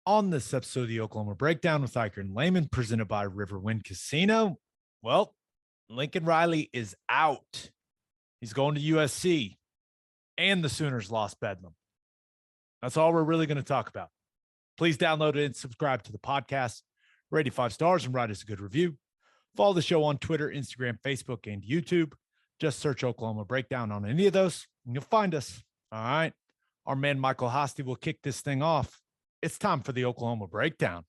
On this episode of the Oklahoma Breakdown with Ikard and Lehman, presented by Riverwind Casino. Well, Lincoln Riley is out. He's going to USC, and the Sooners lost Bedlam. That's all we're really going to talk about. Please download it and subscribe to the podcast. Rate it 5 stars and write us a good review. Follow the show on Twitter, Instagram, Facebook, and YouTube. Just search Oklahoma Breakdown on any of those, and you'll find us. All right. Our man Michael Hosty will kick this thing off. It's time for the Oklahoma Breakdown.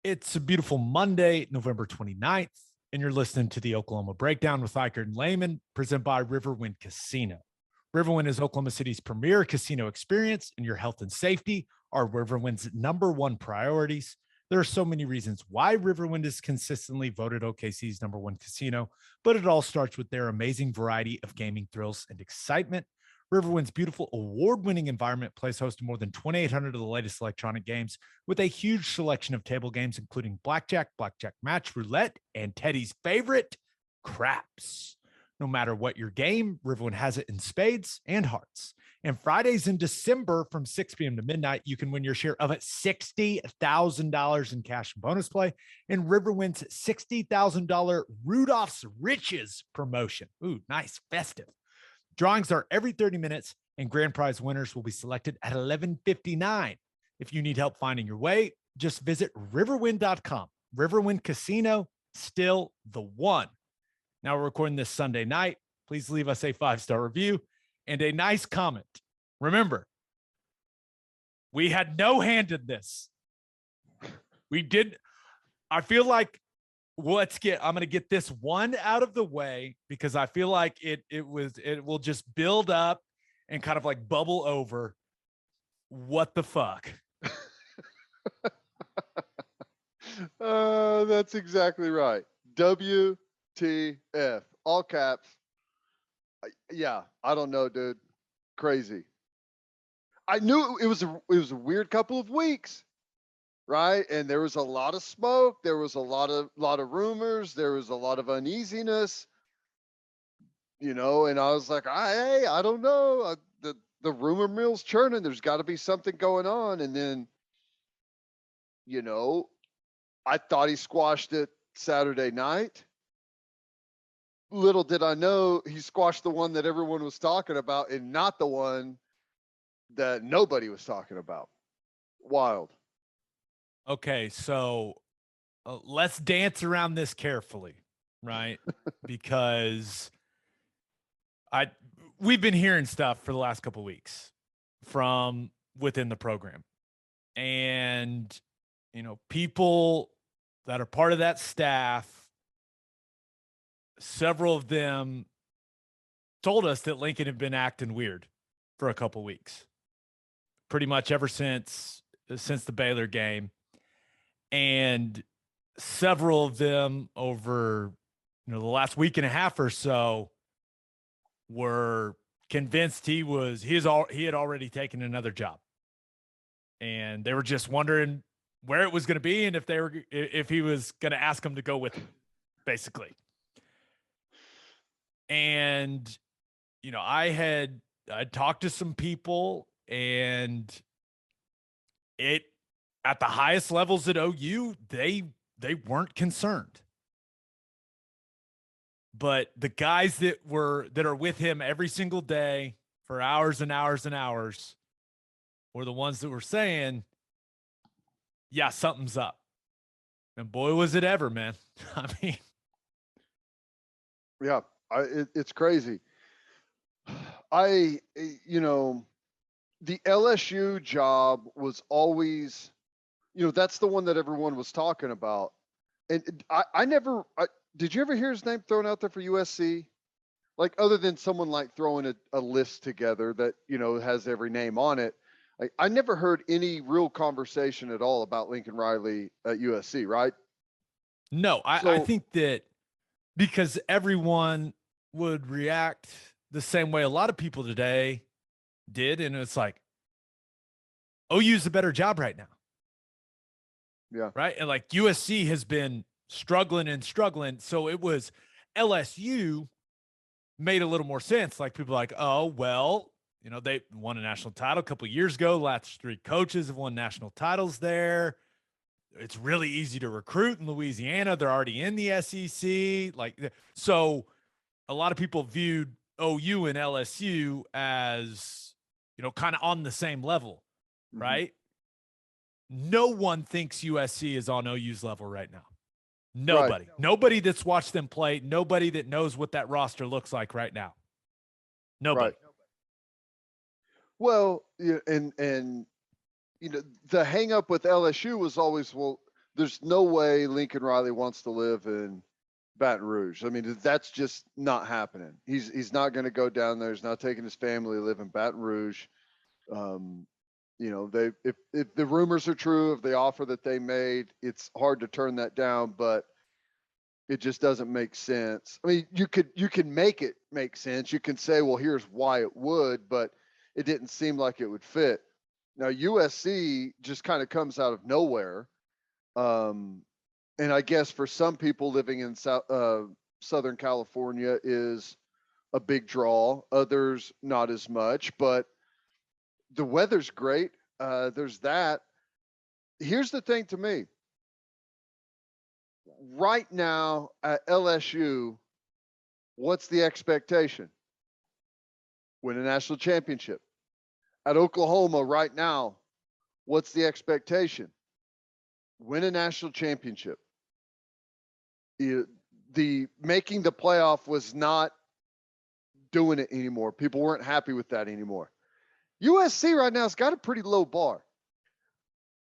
It's a beautiful Monday, November 29th, and you're listening to the Oklahoma Breakdown with Ikard and Lehman, presented by Riverwind Casino. Riverwind is Oklahoma City's premier casino experience, and your health and safety are Riverwind's #1 priorities. There are so many reasons why Riverwind is consistently voted OKC's #1 casino, but it all starts with their amazing variety of gaming thrills and excitement. Riverwind's beautiful award-winning environment plays host to more than 2,800 of the latest electronic games with a huge selection of table games, including blackjack, blackjack match, roulette, and Teddy's favorite, craps. No matter what your game, Riverwind has it in spades and hearts. And Fridays in December from 6 p.m. to midnight, you can win your share of $60,000 in cash and bonus play in Riverwind's $60,000 Rudolph's Riches promotion. Ooh, nice, festive. Drawings are every 30 minutes, and grand prize winners will be selected at 11:59. If you need help finding your way, just visit riverwind.com. Riverwind Casino, still the one. Now we're recording this Sunday night. Please leave us a 5-star review and a nice comment. Remember, we had no hand in this. We did. I feel like I'm going to get this one out of the way because I feel like it will just build up and kind of like bubble over. What the fuck? That's exactly right. WTF, all caps. Yeah, I don't know, dude. Crazy. I knew it was a weird couple of weeks. Right. And there was a lot of smoke. There was a lot of rumors. There was a lot of uneasiness, and I was like, hey, I don't know. The rumor mill's churning. There's got to be something going on. And then, I thought he squashed it Saturday night. Little did I know he squashed the one that everyone was talking about and not the one that nobody was talking about. Wild. Okay, so let's dance around this carefully, right? Because we've been hearing stuff for the last couple of weeks from within the program. And, people that are part of that staff, several of them told us that Lincoln had been acting weird for a couple of weeks, pretty much ever since the Baylor game. And several of them over, the last week and a half or so were convinced he had already taken another job. And they were just wondering where it was going to be and if he was going to ask them to go with him, basically. And, I talked to some people, and at the highest levels at OU, they weren't concerned. But the guys that are with him every single day for hours and hours and hours were the ones that were saying, yeah, something's up. And boy, was it ever, man. I mean. Yeah, it's crazy. The LSU job was always, that's the one that everyone was talking about. And did you ever hear his name thrown out there for USC? Like, other than someone like throwing a list together that, has every name on it. I never heard any real conversation at all about Lincoln Riley at USC, right? No, I think that because everyone would react the same way a lot of people today did. And it's like, OU's a better job right now. Yeah. Right. And like USC has been struggling. So it was LSU made a little more sense. Like people like, oh, well, They won a national title a couple years ago. Last 3 coaches have won national titles there. It's really easy to recruit in Louisiana. They're already in the SEC. So a lot of people viewed OU and LSU as, kind of on the same level, right? No one thinks USC is on OU's level right now. Nobody. Right. Nobody that's watched them play. Nobody that knows what that roster looks like right now. Nobody. Right. Well, and the hang up with LSU was always, well, there's no way Lincoln Riley wants to live in Baton Rouge. I mean, that's just not happening. He's not going to go down there. He's not taking his family to live in Baton Rouge. If the rumors are true, if the offer that they made, it's hard to turn that down, but it just doesn't make sense. I mean, you can make it make sense. You can say, well, here's why it would, but it didn't seem like it would fit. Now, USC just kind of comes out of nowhere. And I guess for some people living in Southern California is a big draw. Others, not as much, but the weather's great. There's that. Here's the thing to me. Right now at LSU, what's the expectation? Win a national championship. At Oklahoma right now, what's the expectation? Win a national championship. The making the playoff was not doing it anymore. People weren't happy with that anymore. USC right now has got a pretty low bar.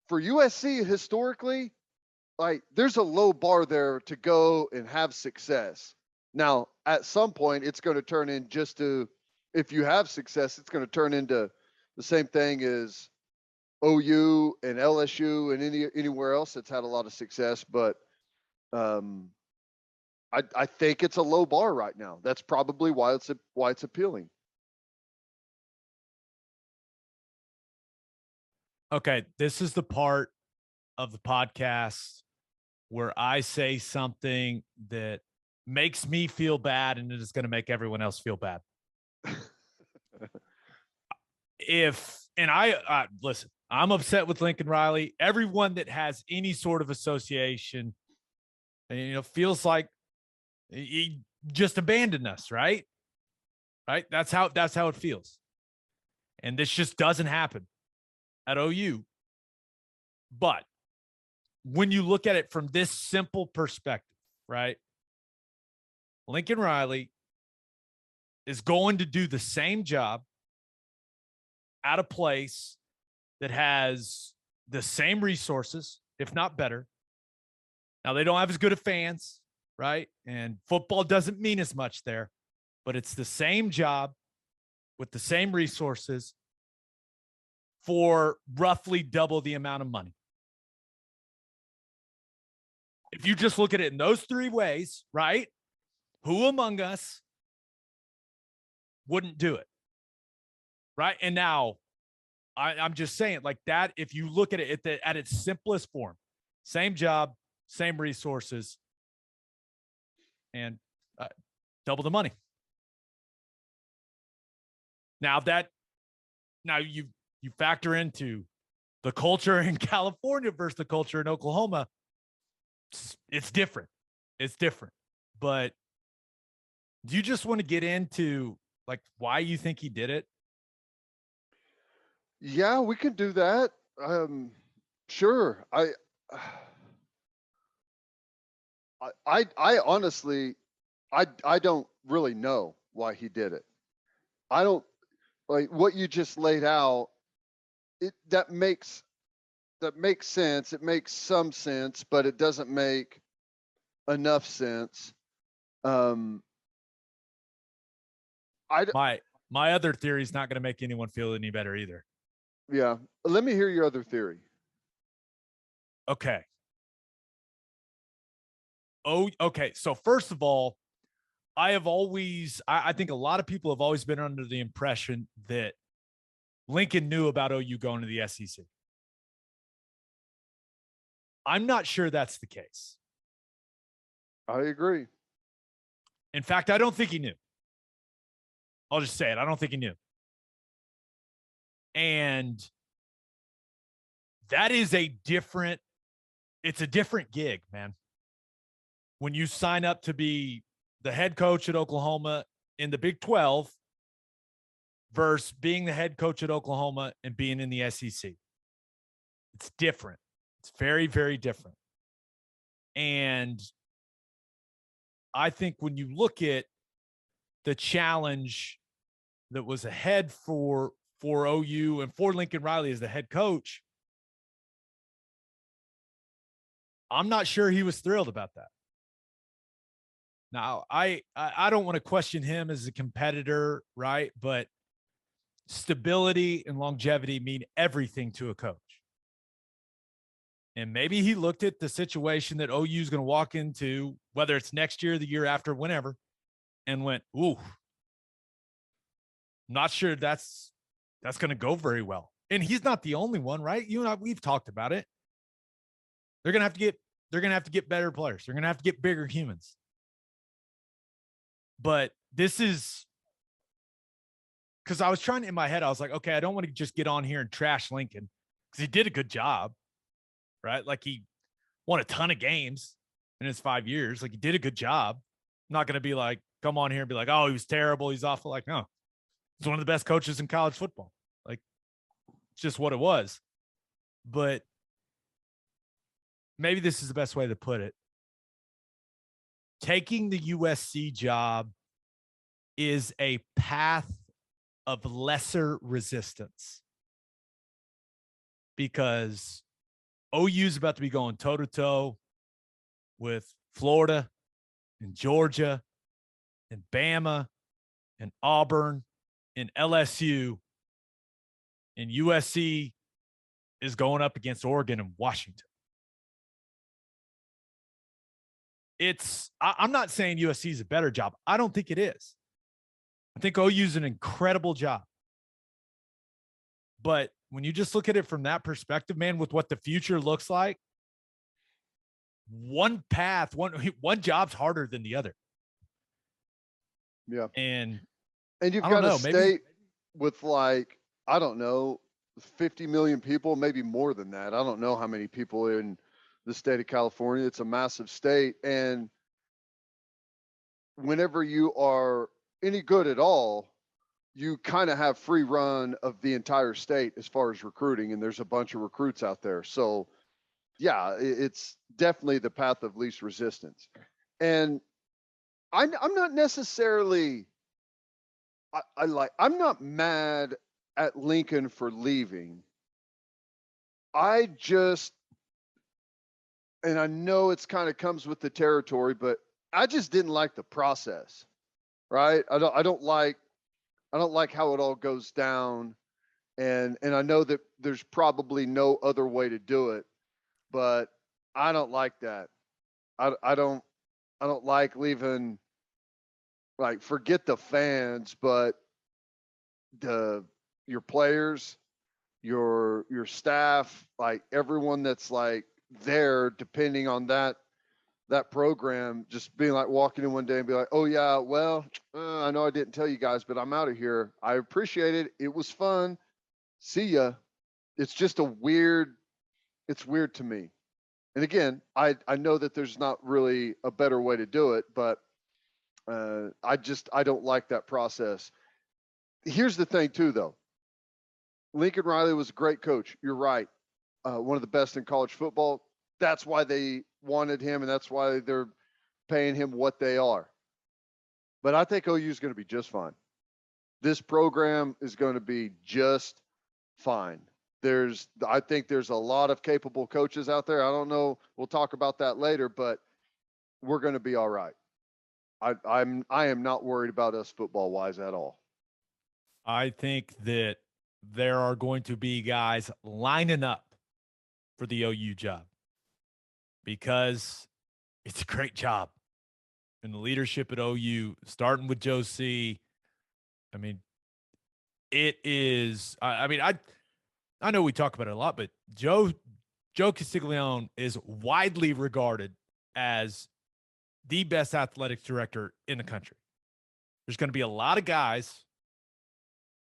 For USC historically, there's a low bar there to go and have success. Now, at some point, it's going to turn in if you have success, it's going to turn into the same thing as OU and LSU and anywhere else that's had a lot of success. But I think it's a low bar right now. That's probably why it's appealing. Okay, this is the part of the podcast where I say something that makes me feel bad and it is going to make everyone else feel bad. Listen, I'm upset with Lincoln Riley. Everyone that has any sort of association, feels like he just abandoned us, right? Right? That's how it feels. And this just doesn't happen at OU. But when you look at it from this simple perspective, right? Lincoln Riley is going to do the same job at a place that has the same resources, if not better. Now, they don't have as good of fans, right? And football doesn't mean as much there, but it's the same job with the same resources for roughly double the amount of money. If you just look at it in those 3 ways, right? Who among us wouldn't do it? Right? And now I'm just saying like that. If you look at it at its simplest form, same job, same resources, and double the money. Now you factor into the culture in California versus the culture in Oklahoma. It's different. It's different. But do you just want to get into why you think he did it? Yeah, we could do that. Sure. I honestly, I don't really know why he did it. I don't what you just laid out. That makes sense. It makes some sense, but it doesn't make enough sense. My other theory is not going to make anyone feel any better either. Yeah. Let me hear your other theory. Okay. Oh, okay. So first of all, I think a lot of people have always been under the impression that Lincoln knew about OU going to the SEC. I'm not sure that's the case. I agree. In fact, I don't think he knew. I'll just say it. I don't think he knew. And that is it's a different gig, man. When you sign up to be the head coach at Oklahoma in the Big 12 versus being the head coach at Oklahoma and being in the SEC. It's different. It's very, very different. And I think when you look at the challenge that was ahead for OU and for Lincoln Riley as the head coach, I'm not sure he was thrilled about that. Now, I don't want to question him as a competitor, right? But stability and longevity mean everything to a coach. And maybe he looked at the situation that OU is going to walk into, whether it's next year, the year after, whenever, and went, ooh, not sure that's going to go very well. And he's not the only one, right? You and I, we've talked about it. They're going to have to get better players. They're going to have to get bigger humans. But this is because I was trying to, in my head, I was like, okay, I don't want to just get on here and trash Lincoln because he did a good job, right? Like he won a ton of games in his 5 years. Like he did a good job. I'm not going to be like, come on here and be like, oh, he was terrible. He's awful. Like, no, he's one of the best coaches in college football. Like it's just what it was. But maybe this is the best way to put it. Taking the USC job is a path of lesser resistance because OU is about to be going toe-to-toe with Florida and Georgia and Bama and Auburn and LSU, and USC is going up against Oregon and Washington. I'm not saying USC is a better job. I don't think it is. I think OU is an incredible job. But when you just look at it from that perspective, man, with what the future looks like, one path, one job's harder than the other. Yeah. And you've got a state with like, I don't know, 50 million people, maybe more than that. I don't know how many people in the state of California. It's a massive state. And whenever you are any good at all, you kind of have free run of the entire state as far as recruiting. And there's a bunch of recruits out there. So yeah, it's definitely the path of least resistance. And I'm not necessarily, I'm not mad at Lincoln for leaving. And I know it's kind of comes with the territory, but I just didn't like the process, right? I don't like how it all goes down. And I know that there's probably no other way to do it, but I don't like that. I don't like leaving, like, forget the fans, but your players, your staff, like everyone that's like there depending on that program, just being like walking in one day and be like, oh yeah, well, I know I didn't tell you guys, but I'm out of here. I appreciate it. It was fun. See ya. It's just it's weird to me. And again, I know that there's not really a better way to do it, but I don't like that process. Here's the thing too, though. Lincoln Riley was a great coach. You're right. One of the best in college football. That's why they wanted him, and that's why they're paying him what they are. But I think OU is going to be just fine. This program is going to be just fine. I think there's a lot of capable coaches out there. I don't know. We'll talk about that later, but we're going to be all right. I am not worried about us football-wise at all. I think that there are going to be guys lining up for the OU job because it's a great job. And the leadership at OU, starting with Joe C., I mean, it is, I know we talk about it a lot, but Joe Castiglione is widely regarded as the best athletic director in the country. There's going to be a lot of guys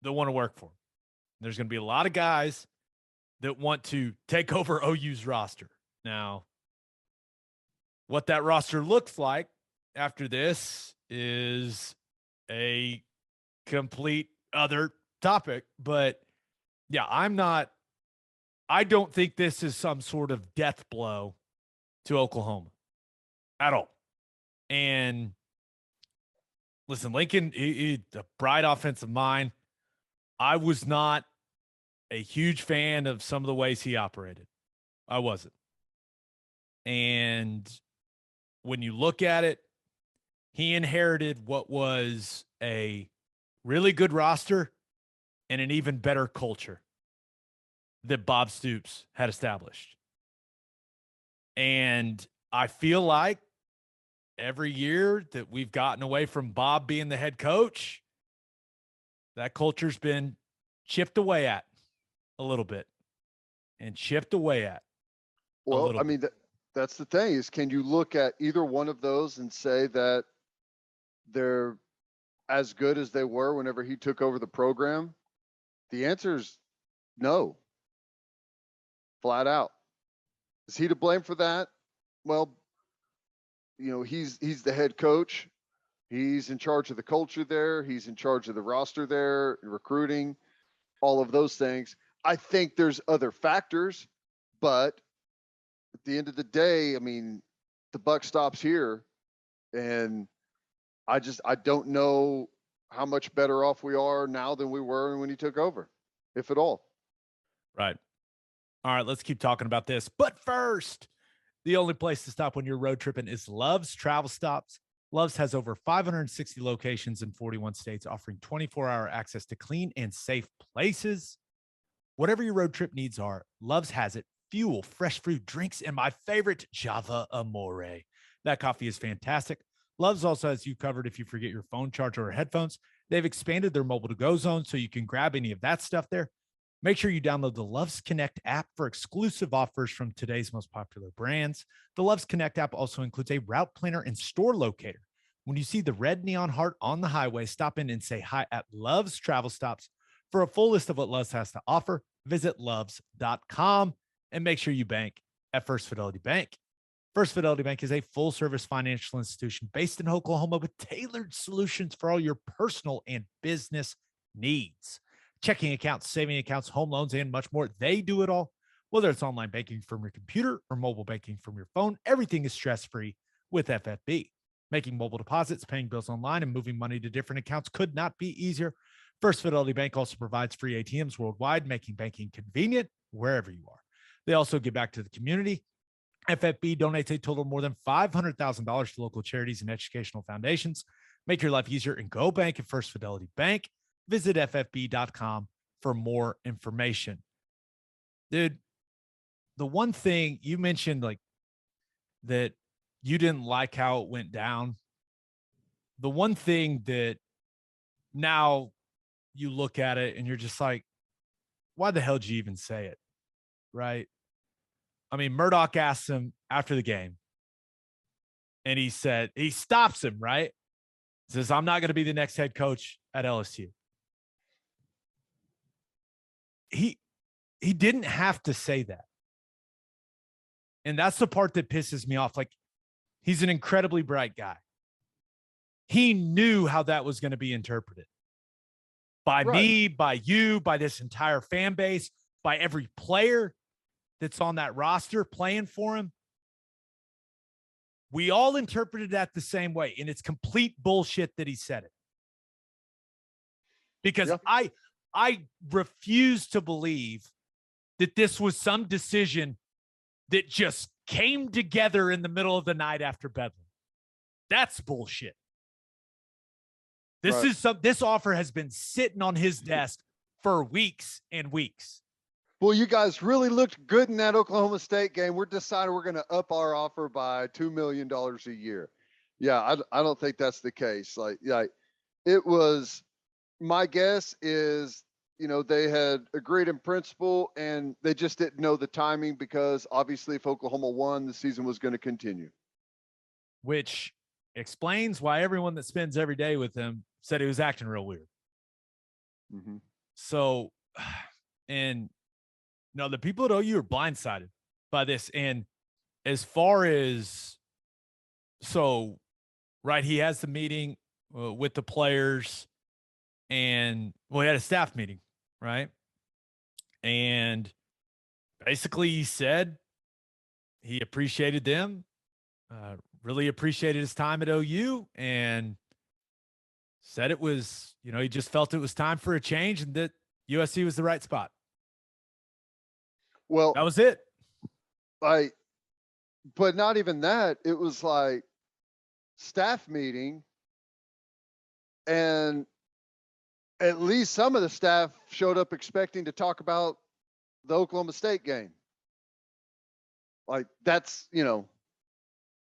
that want to work for him. There's going to be a lot of guys that want to take over OU's roster. Now, what that roster looks like after this is a complete other topic. But yeah, I don't think this is some sort of death blow to Oklahoma at all. And listen, Lincoln, he's a bright offensive mind. I was not a huge fan of some of the ways he operated. I wasn't. And when you look at it, he inherited what was a really good roster and an even better culture that Bob Stoops had established. And I feel like every year that we've gotten away from Bob being the head coach, that culture's been chipped away at a little bit and chipped away at. Well, I mean, that's the thing is, can you look at either one of those and say that they're as good as they were whenever he took over the program? The answer is no. Flat out. Is he to blame for that? Well, he's the head coach. He's in charge of the culture there. He's in charge of the roster there, recruiting, all of those things. I think there's other factors, but at the end of the day, I mean, the buck stops here. And I don't know how much better off we are now than we were when he took over, if at all. Right. All right, let's keep talking about this. But first, the only place to stop when you're road tripping is Love's Travel Stops. Love's has over 560 locations in 41 states, offering 24-hour access to clean and safe places. Whatever your road trip needs are, Love's has it. Fuel, fresh fruit, drinks, and my favorite, Java Amore. That coffee is fantastic. Love's also has you covered if you forget your phone charger or headphones. They've expanded their mobile to-go zone so you can grab any of that stuff there. Make sure you download the Love's Connect app for exclusive offers from today's most popular brands. The Love's Connect app also includes a route planner and store locator. When you see the red neon heart on the highway, stop in and say hi at Love's Travel Stops. For a full list of what Love's has to offer, visit loves.com and make sure you bank at First Fidelity Bank. First Fidelity Bank is a full-service financial institution based in Oklahoma with tailored solutions for all your personal and business needs. Checking accounts, saving accounts, home loans, and much more. They do it all. Whether it's online banking from your computer or mobile banking from your phone, everything is stress-free with FFB. Making mobile deposits, paying bills online, and moving money to different accounts could not be easier. First Fidelity Bank also provides free ATMs worldwide, making banking convenient wherever you are. They also give back to the community. FFB donates a total of more than $500,000 to local charities and educational foundations. Make your life easier and go bank at First Fidelity Bank. Visit ffb.com for more information. Dude, the one thing you mentioned, like, that you didn't like how it went down. The one thing that now you look at it and you're just like, why the hell did you even say it? Right? I mean, Murdoch asked him after the game, and he said, he stops him, right? Says, I'm not going to be the next head coach at LSU. He didn't have to say that. And that's the part that pisses me off. Like, he's an incredibly bright guy. He knew how that was going to be interpreted by me, by you, by this entire fan base, by every player that's on that roster playing for him. We all interpreted that the same way, and it's complete bullshit that he said it. Because I refuse to believe that this was some decision that just came together in the middle of the night after Bedlam. That's bullshit. This offer has been sitting on his desk for weeks and weeks. Well, you guys really looked good in that Oklahoma State game. We're deciding we're going to up our offer by $2 million a year. Yeah, I don't think that's the case. It was, my guess is, they had agreed in principle and they just didn't know the timing because obviously if Oklahoma won, the season was going to continue. Which explains why everyone that spends every day with him said he was acting real weird. Mm-hmm. So And no, the people at OU are blindsided by this. And as far as so, right, he has the meeting with the players, and well, he had a staff meeting, right? And basically, he said he appreciated them, really appreciated his time at OU, and said it was, he just felt it was time for a change and that USC was the right spot. Well, that was it. But not even that. It was like staff meeting, and at least some of the staff showed up expecting to talk about the Oklahoma State game. Like that's,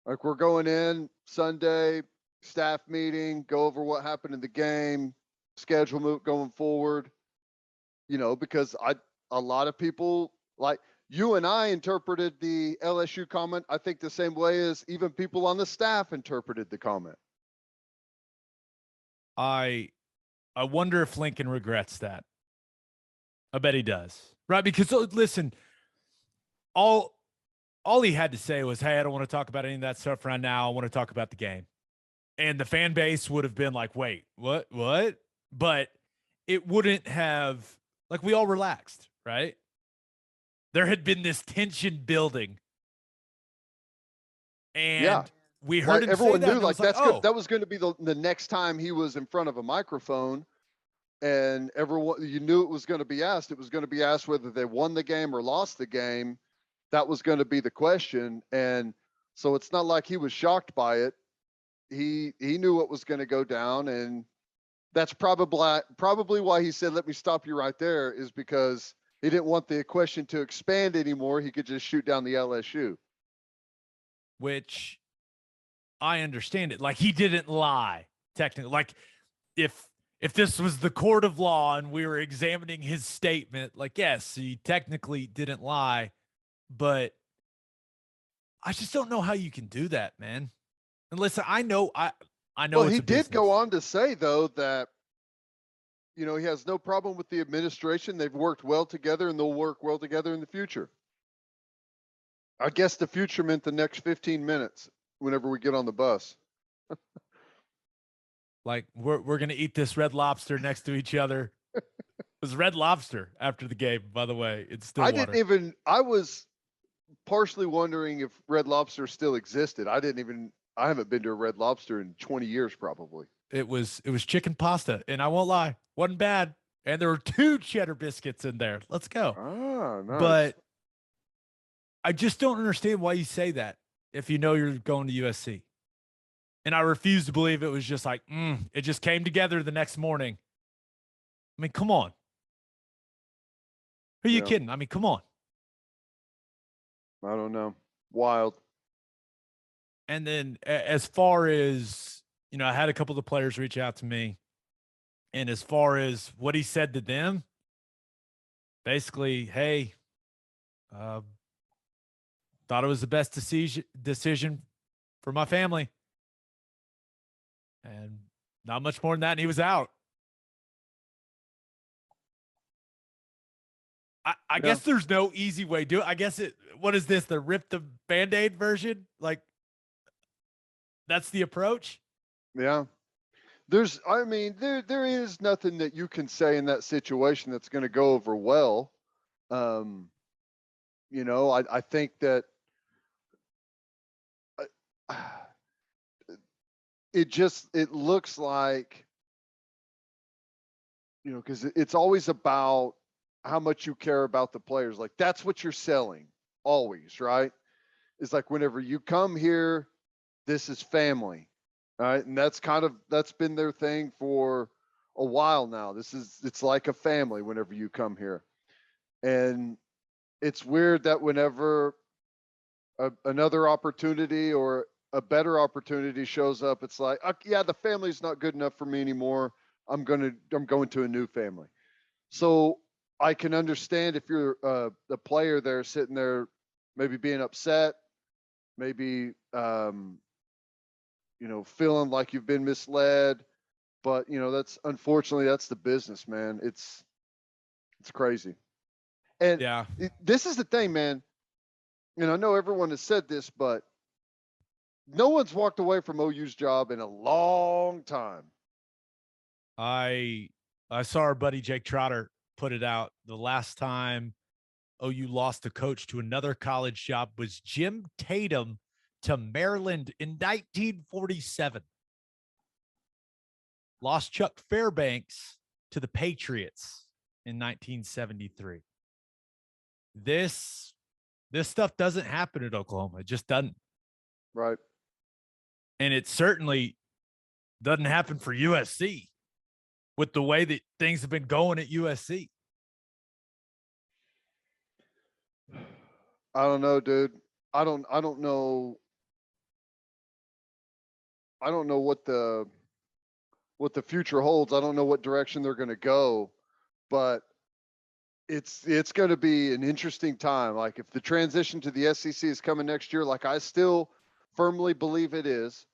like we're going in Sunday, staff meeting, go over what happened in the game, schedule going forward, because a lot of people, like you and I, interpreted the LSU comment, I think the same way as even people on the staff interpreted the comment. I wonder if Lincoln regrets that. I bet he does. Right? Because listen, all he had to say was, "Hey, I don't want to talk about any of that stuff right now. I want to talk about the game." And the fan base would have been like, "Wait, what? What?" But it wouldn't have, like, we all relaxed, right? There had been this tension building. And we heard him everyone say that. Knew like that's good. That was going to be the next time he was in front of a microphone, and everyone, you knew it was going to be asked. It was going to be asked whether they won the game or lost the game. That was going to be the question. And so it's not like he was shocked by it. He knew what was going to go down, and that's probably why he said, "Let me stop you right there," is because he didn't want the question to expand anymore. He could just shoot down the LSU. Which I understand it. Like, he didn't lie, technically. Like, if this was the court of law and we were examining his statement, like, yes, he technically didn't lie, but I just don't know how you can do that, man. And listen, I know. Well, he did go on to say, though, that he has no problem with the administration. They've worked well together, and they'll work well together in the future. I guess the future meant the next 15 minutes whenever we get on the bus. Like, we're gonna eat this Red Lobster next to each other. It was Red Lobster after the game, by the way. It's still. I was partially wondering if Red Lobster still existed. I haven't been to a Red Lobster in 20 years, probably. It was chicken pasta, and I won't lie, wasn't bad. And there were 2 cheddar biscuits in there. Let's go. Ah, nice. But I just don't understand why you say that if you know you're going to USC. And I refuse to believe it was just like, it just came together the next morning. I mean, come on. Who are you kidding? I mean, come on. I don't know. Wild. And then as far as, I had a couple of the players reach out to me. And as far as what he said to them, basically, hey, thought it was the best decision for my family. And not much more than that, and he was out. I guess there's no easy way to do it. I guess what is this, the rip the Band-Aid version? Like, that's the approach? Yeah. There is nothing that you can say in that situation that's going to go over well. I think that it looks like, because it's always about how much you care about the players. Like, that's what you're selling always, right? It's like, whenever you come here, this is family, right? And that's been their thing for a while now. It's like a family whenever you come here. And it's weird that whenever another opportunity or a better opportunity shows up, it's like, yeah, the family's not good enough for me anymore. I'm going to a new family. So I can understand if you're the player there sitting there, maybe being upset, maybe feeling like you've been misled. But unfortunately, that's the business, man. It's crazy. And Yeah. this is the thing, man. And I know everyone has said this, but no one's walked away from OU's job in a long time. I saw our buddy Jake Trotter put it out. The last time OU lost a coach to another college job was Jim Tatum to Maryland in 1947. Lost Chuck Fairbanks to the Patriots in 1973. This stuff doesn't happen at Oklahoma. It just doesn't. Right. And it certainly doesn't happen for USC with the way that things have been going at USC. I don't know, dude. I don't know. I don't know what the future holds. I don't know what direction they're going to go, but it's going to be an interesting time. Like if the transition to the SEC is coming next year, like I still firmly believe it is,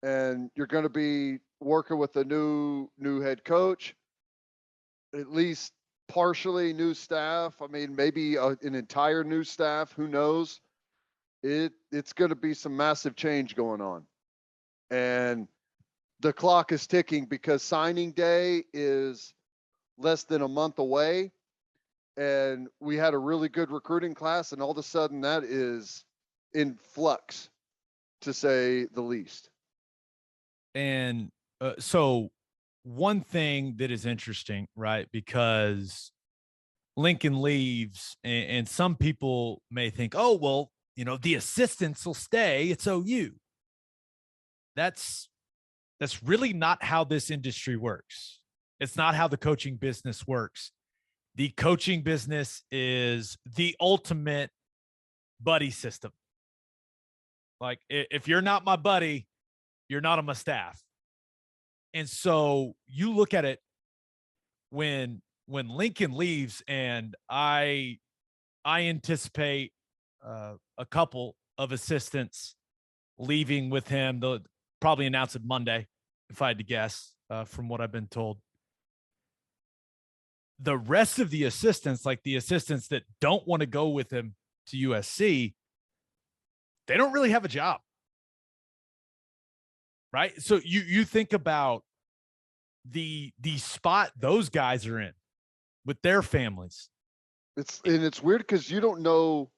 and you're going to be working with a new head coach, at least partially new staff. I mean, maybe an entire new staff. Who knows? It's going to be some massive change going on, and the clock is ticking because signing day is less than a month away. And we had a really good recruiting class, and all of a sudden that is in flux, to say the least. And so one thing that is interesting, right? Because Lincoln leaves, and some people may think, oh, well, the assistants will stay. It's OU. That's really not how this industry works. It's not how the coaching business works. The coaching business is the ultimate buddy system. Like if you're not my buddy, you're not on my staff. And so you look at it when Lincoln leaves, and I anticipate a couple of assistants leaving with him. They'll probably announce it Monday, if I had to guess, from what I've been told. The rest of the assistants, like the assistants that don't want to go with him to USC, they don't really have a job. Right? So you think about the spot those guys are in with their families. It's weird because you don't know,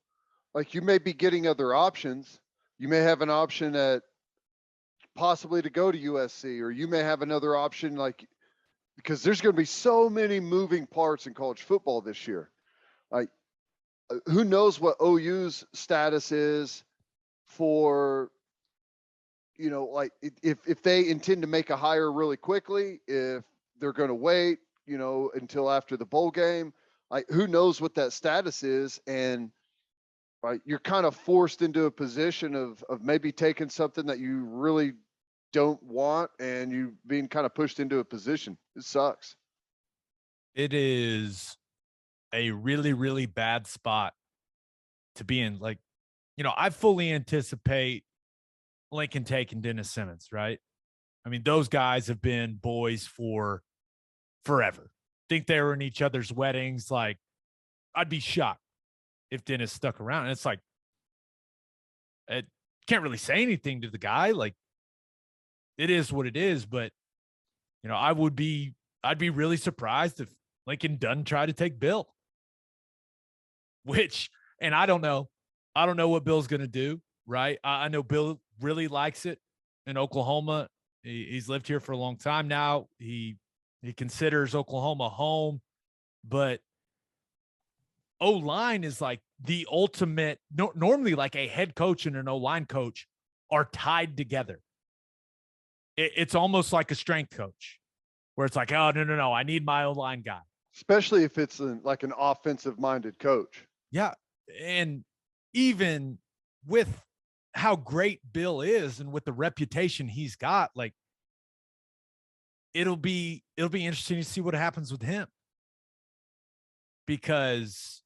like you may be getting other options. You may have an option at possibly to go to USC, or you may have another option, like, because there's going to be so many moving parts in college football this year. Like, who knows what OU's status is for, like if they intend to make a hire really quickly, if they're going to wait, until after the bowl game. Like, who knows what that status is? And right, you're kind of forced into a position of maybe taking something that you really don't want, and you being kind of pushed into a position. It sucks. It is a really, really bad spot to be in. Like, I fully anticipate Lincoln taking Dennis Simmons, right? I mean, those guys have been boys for forever. Think they were in each other's weddings. Like, I'd be shocked if Dennis stuck around. And it's like, it can't really say anything to the guy. Like, it is what it is. But, I'd be really surprised if Lincoln doesn't try to take Bill. And I don't know what Bill's going to do, right? I know Bill really likes it in Oklahoma. He's lived here for a long time now. He considers Oklahoma home, but O-line is like the ultimate. Normally, like a head coach and an O-line coach are tied together. It's almost like a strength coach, where it's like, oh, no, I need my O-line guy. Especially if it's like an offensive-minded coach. Yeah, and even with how great Bill is and with the reputation he's got, like, it'll be interesting to see what happens with him. Because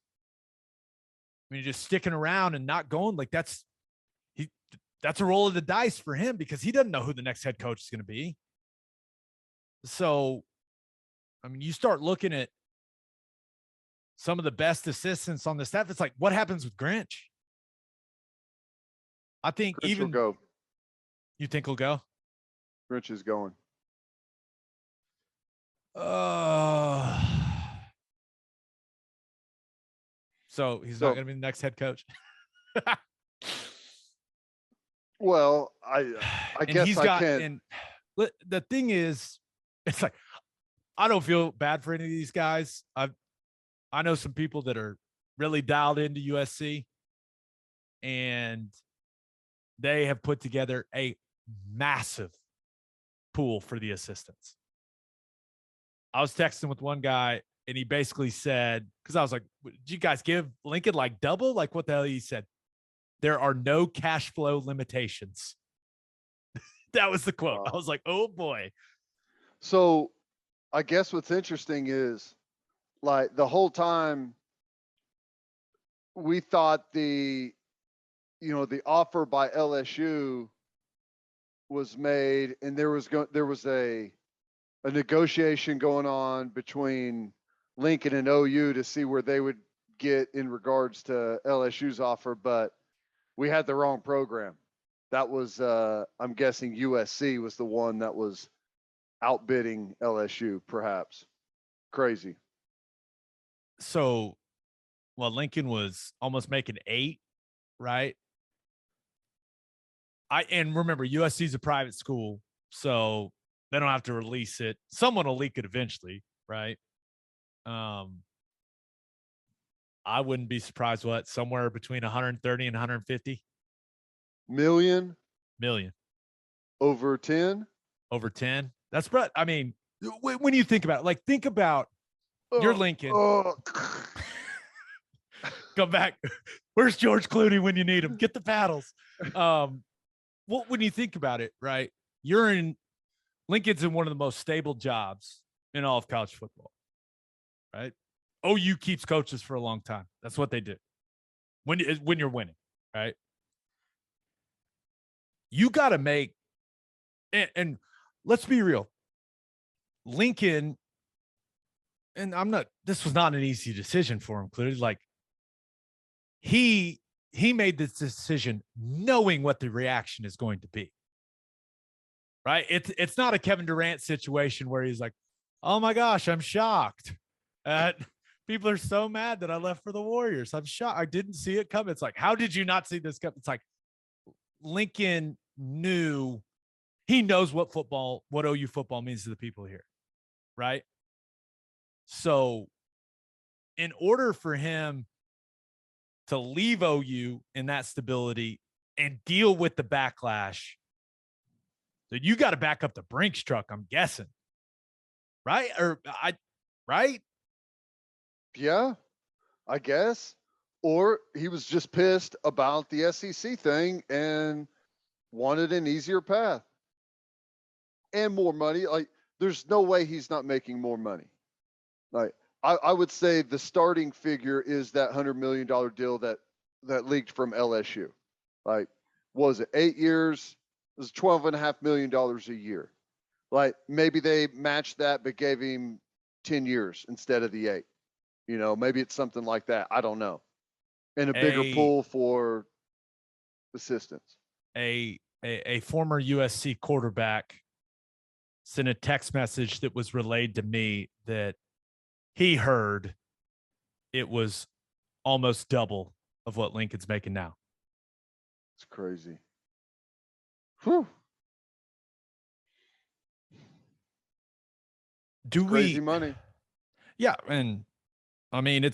I mean, just sticking around and not going, like, that's a roll of the dice for him, because he doesn't know who the next head coach is going to be. So, I mean, you start looking at some of the best assistants on the staff. It's like, what happens with Grinch? I think Grinch will even go. you think he'll go. Grinch is going. So he's not going to be the next head coach. Well, I guess I can't. And the thing is, it's like, I don't feel bad for any of these guys. I know some people that are really dialed into USC, and they have put together a massive pool for the assistants. I was texting with one guy, and he basically said, because I was like, did you guys give Lincoln like double? Like, what the hell? He said, there are no cash flow limitations. That was the quote. I was like, oh boy. So I guess what's interesting is, like, the whole time we thought the offer by LSU was made, and there was a negotiation going on between Lincoln and OU to see where they would get in regards to LSU's offer, but we had the wrong program. That was, I'm guessing USC was the one that was outbidding LSU, perhaps. Crazy. So, well, Lincoln was almost making 8, right? And remember, USC is a private school, so they don't have to release it. Someone will leak it eventually, right? I wouldn't be surprised somewhere between 130 and 150 million over 10. That's, I mean, when you think about it, like, think about your Lincoln. Come back. Where's George Clooney when you need him? Get the paddles. When you think about it, right? Lincoln's in one of the most stable jobs in all of college football, right? OU keeps coaches for a long time. That's what they do when you're winning, right? You got to make, and let's be real, Lincoln, and this was not an easy decision for him, clearly. Like, he made this decision knowing what the reaction is going to be, right? It's not a Kevin Durant situation where he's like, oh my gosh, I'm shocked. People are so mad that I left for the Warriors. I'm shocked. I didn't see it come. It's like, how did you not see this come? It's like Lincoln he knows what OU football means to the people here, right? So in order for him to leave OU in that stability and deal with the backlash, that you got to back up the Brinks truck, I'm guessing. Right? Right? Yeah, I guess. Or he was just pissed about the SEC thing and wanted an easier path and more money. Like, there's no way he's not making more money. Like, I would say the starting figure is that $100 million deal that leaked from LSU. Like, what was it, 8 years? It was $12.5 million a year. Like, maybe they matched that but gave him 10 years instead of the 8. Maybe it's something like that. I don't know. And a bigger pool for assistants. A former USC quarterback sent a text message that was relayed to me that he heard it was almost double of what Lincoln's making now. It's crazy. Whew. Crazy money. Yeah, and I mean,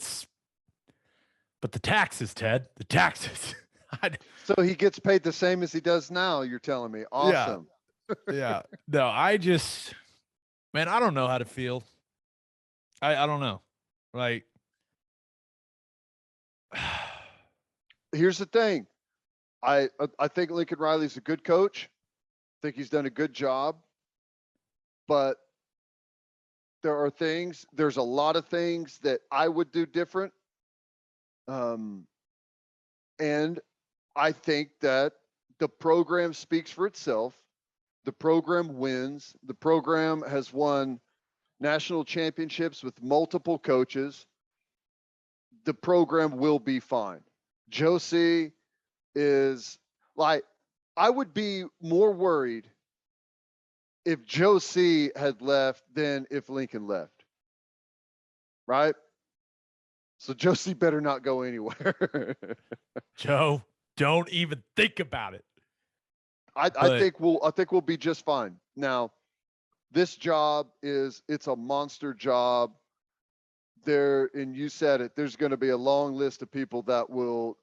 but the taxes, Ted, the taxes. So he gets paid the same as he does now, you're telling me. Awesome. Yeah. No, I don't know how to feel. I don't know. Like, here's the thing. I think Lincoln Riley's a good coach. I think he's done a good job. But there's a lot of things that I would do different. And I think that the program speaks for itself. The program wins. The program has won national championships with multiple coaches. the program will be fine. Josie is like, I would be more worried if Josie had left than if Lincoln left. Right? So Josie better not go anywhere. Joe, don't even think about it. I think we'll be just fine. Now, this job it's a monster job. And you said it, there's going to be a long list of people that will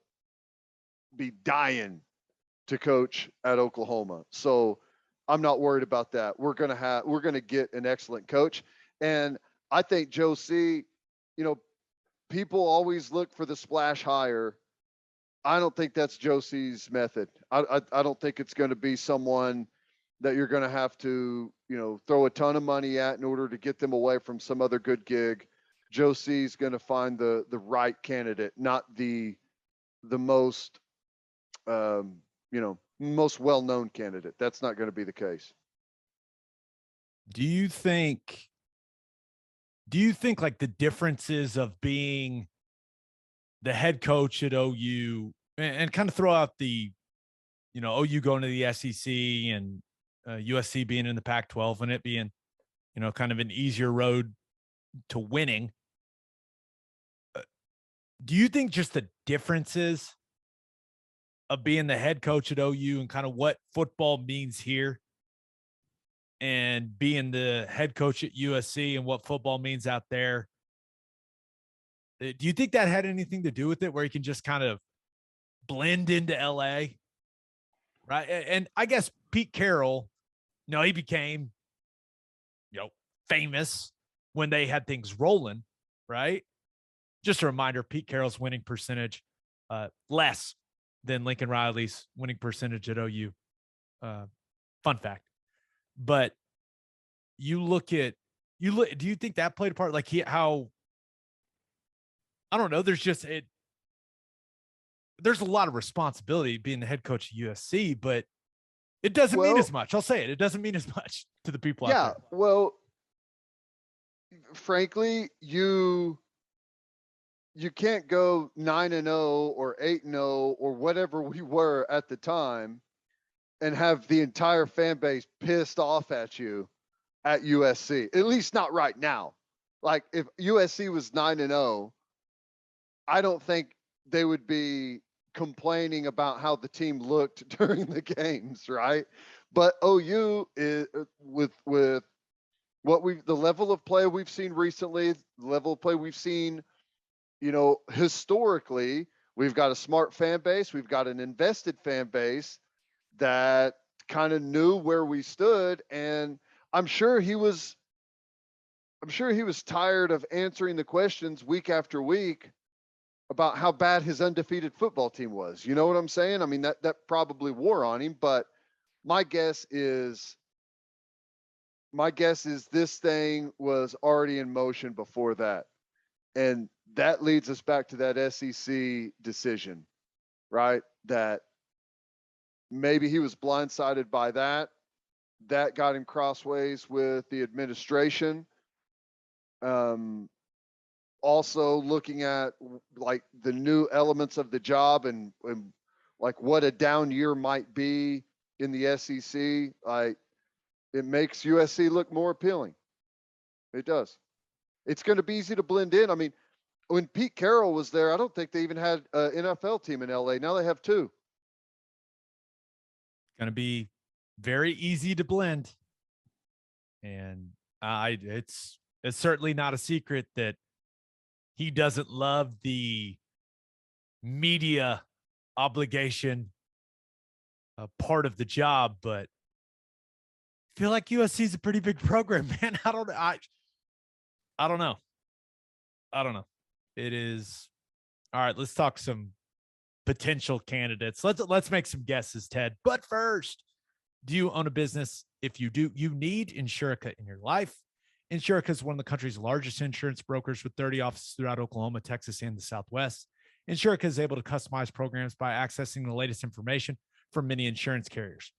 be dying to coach at Oklahoma. So I'm not worried about that. We're going to get an excellent coach. And I think Joe C, people always look for the splash hire. I don't think that's Joe C's method. I don't think it's going to be someone that you're going to have to, throw a ton of money at in order to get them away from some other good gig. Joe C is going to find the right candidate, not the most, most well-known candidate. That's not going to be the case. Do you think like the differences of being the head coach at OU and kind of throw out the, OU going to the SEC and USC being in the Pac-12 and it being, kind of an easier road to winning. Do you think just the differences of being the head coach at OU and kind of what football means here and being the head coach at USC and what football means out there, do you think that had anything to do with it where you can just kind of blend into LA? Right. And I guess Pete Carroll, he became, famous when they had things rolling, right? Just a reminder, Pete Carroll's winning percentage less than Lincoln Riley's winning percentage at OU. Fun fact. But do you think that played a part? Like I don't know. There's a lot of responsibility being the head coach at USC, but it doesn't mean as much. I'll say it. It doesn't mean as much to the people out there. Yeah. Well, frankly, you can't go 9-0 or 8-0 or whatever we were at the time and have the entire fan base pissed off at you at USC. At least not right now. Like if USC was 9-0, I don't think they would be complaining about how the team looked during the games, right? But OU is with the level of play we've seen recently, the level of play we've seen, historically, we've got a smart fan base, we've got an invested fan base that kind of knew where we stood, and I'm sure he was tired of answering the questions week after week about how bad his undefeated football team was. You know what I'm saying? I mean, that probably wore on him, but my guess is this thing was already in motion before that. And that leads us back to that SEC decision, right? That maybe he was blindsided by that. That got him crossways with the administration. Also looking at like the new elements of the job and like what a down year might be in the SEC, like it makes USC look more appealing. It does. It's going to be easy to blend in. I mean, when Pete Carroll was there, I don't think they even had an NFL team in LA. Now they have two. Going to be very easy to blend. And it's certainly not a secret that he doesn't love the media obligation part of the job, but I feel like USC is a pretty big program, man. I don't know. It is. All right, let's talk some potential candidates. Let's make some guesses, Ted. But first, do you own a business? If you do, you need Insurica in your life. Insurica is one of the country's largest insurance brokers with 30 offices throughout Oklahoma, Texas, and the Southwest. Insurica is able to customize programs by accessing the latest information from many insurance carriers.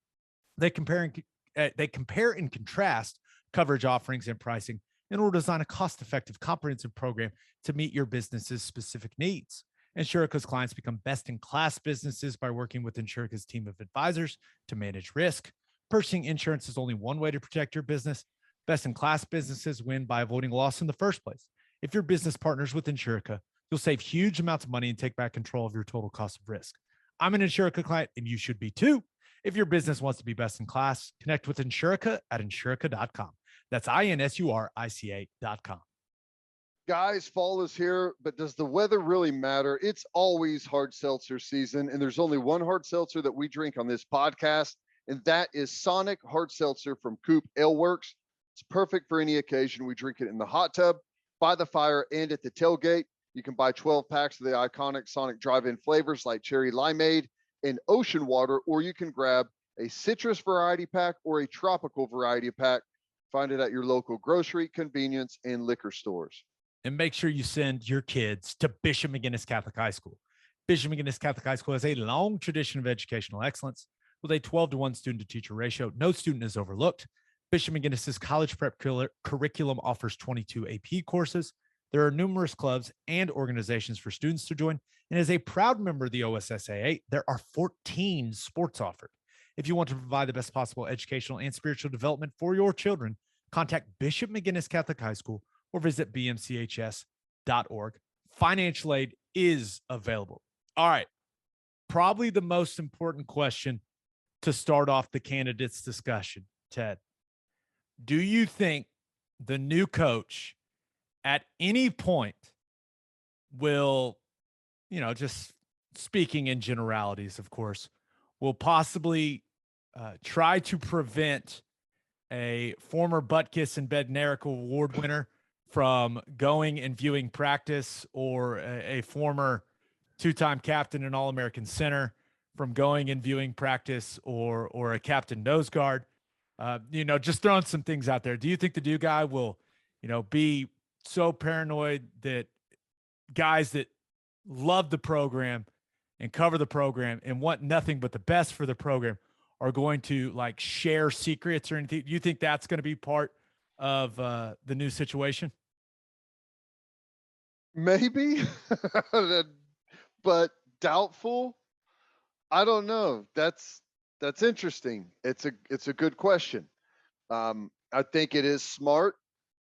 They compare and contrast coverage offerings and pricing in order to design a cost-effective, comprehensive program to meet your business's specific needs. Insurica's clients become best-in-class businesses by working with Insurica's team of advisors to manage risk. Purchasing insurance is only one way to protect your business. Best-in-class businesses win by avoiding loss in the first place. If your business partners with Insurica, you'll save huge amounts of money and take back control of your total cost of risk. I'm an Insurica client, and you should be too. If your business wants to be best in class, connect with Insurica at insurica.com. That's INSURICA.com. Guys, fall is here, but does the weather really matter? It's always hard seltzer season, and there's only one hard seltzer that we drink on this podcast, and that is Sonic Hard Seltzer from Coop Ale Works. It's perfect for any occasion. We drink it in the hot tub, by the fire, and at the tailgate. You can buy 12 packs of the iconic Sonic drive-in flavors like cherry limeade and ocean water, or you can grab a citrus variety pack or a tropical variety pack. Find it at your local grocery, convenience, and liquor stores. And make sure you send your kids to Bishop McGinnis Catholic High School. Bishop McGinnis Catholic High School has a long tradition of educational excellence with a 12-to-1 student-to-teacher ratio. No student is overlooked. Bishop McGinnis's college prep curriculum offers 22 AP courses. There are numerous clubs and organizations for students to join. And as a proud member of the OSSAA, there are 14 sports offered. If you want to provide the best possible educational and spiritual development for your children, contact Bishop McGinnis Catholic High School or visit bmchs.org. Financial aid is available. All right. Probably the most important question to start off the candidates discussion, Ted. Do you think the new coach at any point will, just speaking in generalities, of course, will possibly try to prevent a former Butkus and Bednarik Award winner from going and viewing practice, or a former two-time captain and All-American center from going and viewing practice, or a captain nose guard? Just throwing some things out there. Do you think the new guy will, be so paranoid that guys that love the program and cover the program and want nothing but the best for the program are going to share secrets or anything? Do you think that's going to be part of the new situation? Maybe, but doubtful. I don't know. That's interesting. It's a good question. I think it is smart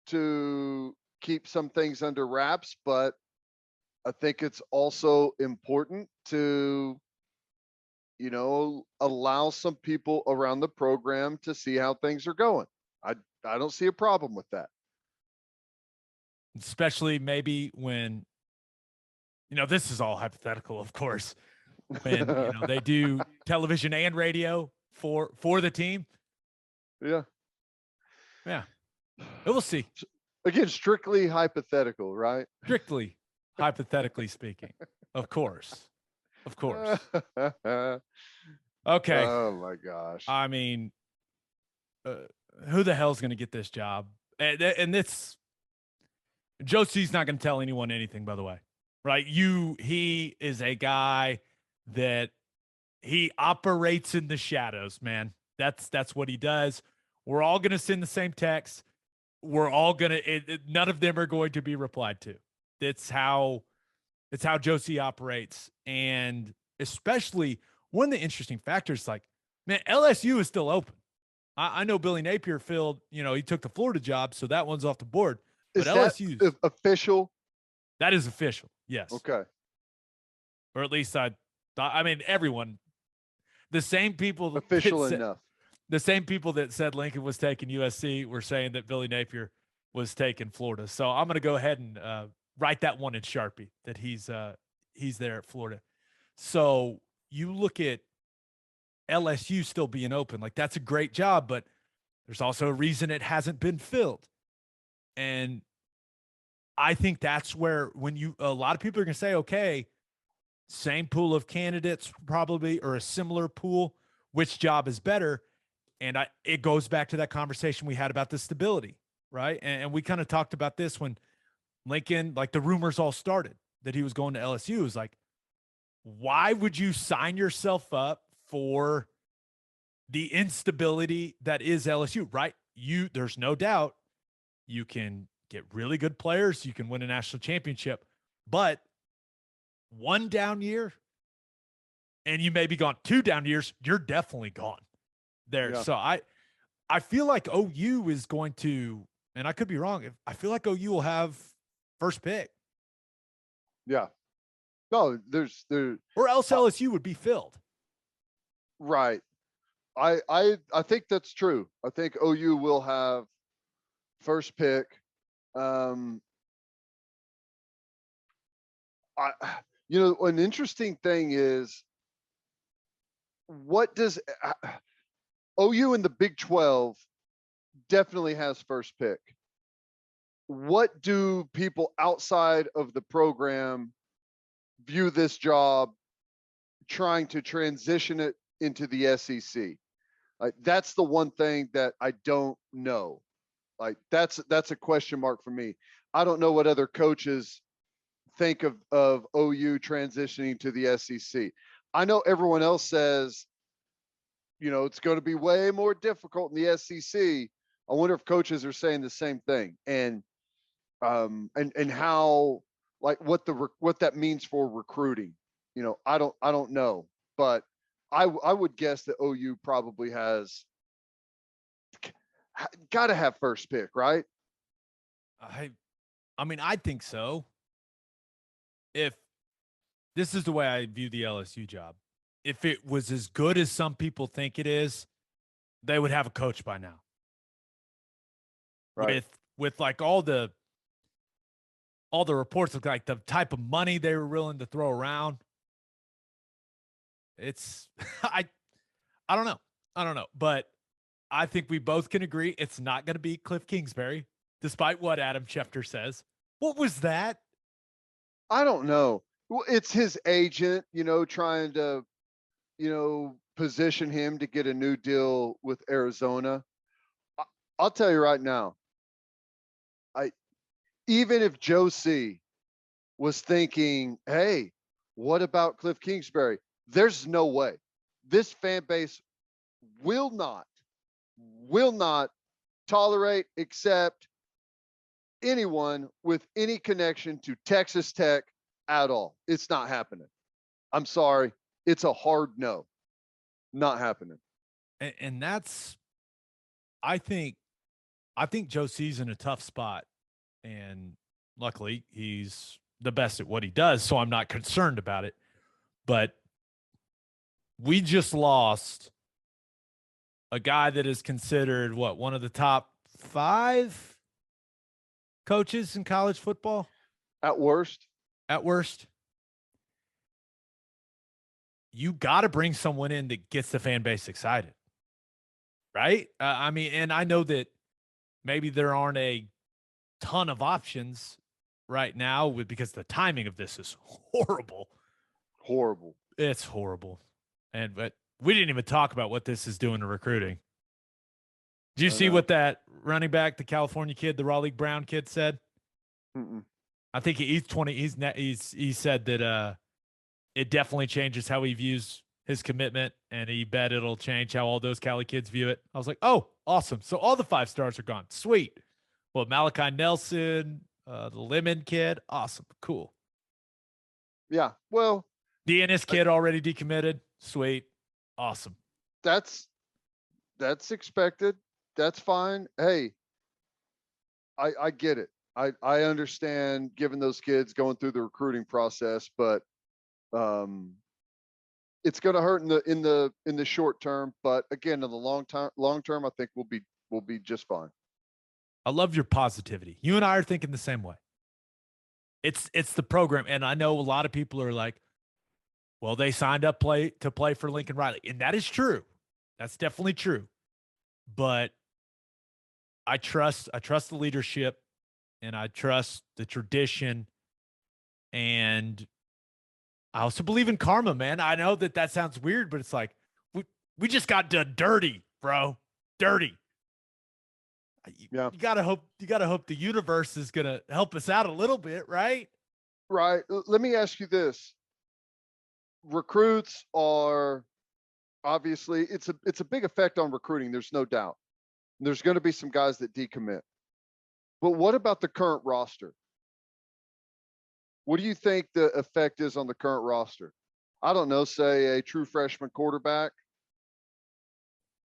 to keep some things under wraps, but I think it's also important to, allow some people around the program to see how things are going. I don't see a problem with that. Especially maybe when, this is all hypothetical, of course, when they do television and radio for the team. Yeah. We'll see. Again, strictly hypothetical, right? Strictly hypothetically speaking. Of course. Okay. Oh my gosh. I mean, who the hell's going to get this job? And it's Joe C's not going to tell anyone anything, by the way, right? He is a guy that he operates in the shadows, man. That's what he does. We're all going to send the same text. We're all going to, none of them are going to be replied to. It's how Joe C operates. And especially one of the interesting factors, man, LSU is still open. I know Billy Napier filled, he took the Florida job, so that one's off the board. But LSU is official. That is official. Yes. Okay. Or at least everyone, the same people. Official enough. The same people that said Lincoln was taking USC were saying that Billy Napier was taking Florida. So I'm going to go ahead and write that one in Sharpie that he's there at Florida. So you look at LSU still being open, that's a great job, but there's also a reason it hasn't been filled. And I think that's where a lot of people are going to say, okay, same pool of candidates probably, or a similar pool, which job is better? And it goes back to that conversation we had about the stability, right? And we kind of talked about this when Lincoln, the rumors all started that he was going to LSU. It was why would you sign yourself up for the instability that is LSU, right? There's no doubt you can get really good players. You can win a national championship, but one down year and you may be gone. 2 down years, you're definitely gone there. Yeah. So I feel like OU is going to, and I could be wrong. I feel like OU will have first pick. Yeah. No, or else LSU would be filled. Right. I think that's true. I think OU will have first pick. An interesting thing is, what does OU in the Big 12 definitely has first pick. What do people outside of the program view this job trying to transition it into the SEC? That's the one thing that I don't know. Like that's a question mark for me. I don't know what other coaches think of OU transitioning to the SEC. I know everyone else says, it's going to be way more difficult in the SEC. I wonder if coaches are saying the same thing, and how, like, what that means for recruiting. I don't know, but I would guess that OU probably has got to have first pick, right? I mean, I think so. If this is the way I view the LSU job, if it was as good as some people think it is, they would have a coach by now. Right. With like all the reports of like the type of money they were willing to throw around. It's I don't know, but I think we both can agree it's not going to be Cliff Kingsbury, despite what Adam Schefter says. What was that? I don't know. Well, it's his agent, trying to, position him to get a new deal with Arizona. I'll tell you right now, even if Joe C was thinking, hey, what about Cliff Kingsbury? There's no way. This fan base will not tolerate, accept anyone with any connection to Texas Tech at all. It's not happening. I'm sorry. It's a hard no. Not happening. And that's, I think Joe C's in a tough spot, and luckily he's the best at what he does, so I'm not concerned about it. But we just lost a guy that is considered one of the top 5 coaches in college football at worst. You got to bring someone in that gets the fan base excited, right? I mean, and I know that maybe there aren't a ton of options right now because the timing of this is horrible. It's horrible. But we didn't even talk about what this is doing to recruiting. Did you see what that running back, the California kid, the Raleigh Brown kid, said? Mm-mm. I think he's 20. He said that it definitely changes how he views his commitment, and he bet it'll change how all those Cali kids view it. I was like, oh, awesome. So all the 5 stars are gone. Sweet. Well, Malachi Nelson, the Lehman kid, awesome, cool. Yeah. Well, the Ennis kid already decommitted. Sweet. Awesome. That's expected. That's fine. Hey, I get it. I understand giving those kids going through the recruiting process, but it's going to hurt in the short term. But again, in the long term, I think we'll be just fine. I love your positivity. You and I are thinking the same way. It's the program, and I know a lot of people are like, well, they signed up to play for Lincoln Riley, and that is true. That's definitely true. But I trust the leadership, and I trust the tradition, and I also believe in karma, man. I know that sounds weird, but it's like we just got done dirty, bro. Dirty. Yeah. You gotta hope the universe is gonna help us out a little bit, right? Right. Let me ask you this. Recruits are obviously it's a big effect on recruiting. There's no doubt. There's going to be some guys that decommit, But what about the current roster? What do you think the effect is on the current roster? I don't know, say a true freshman quarterback.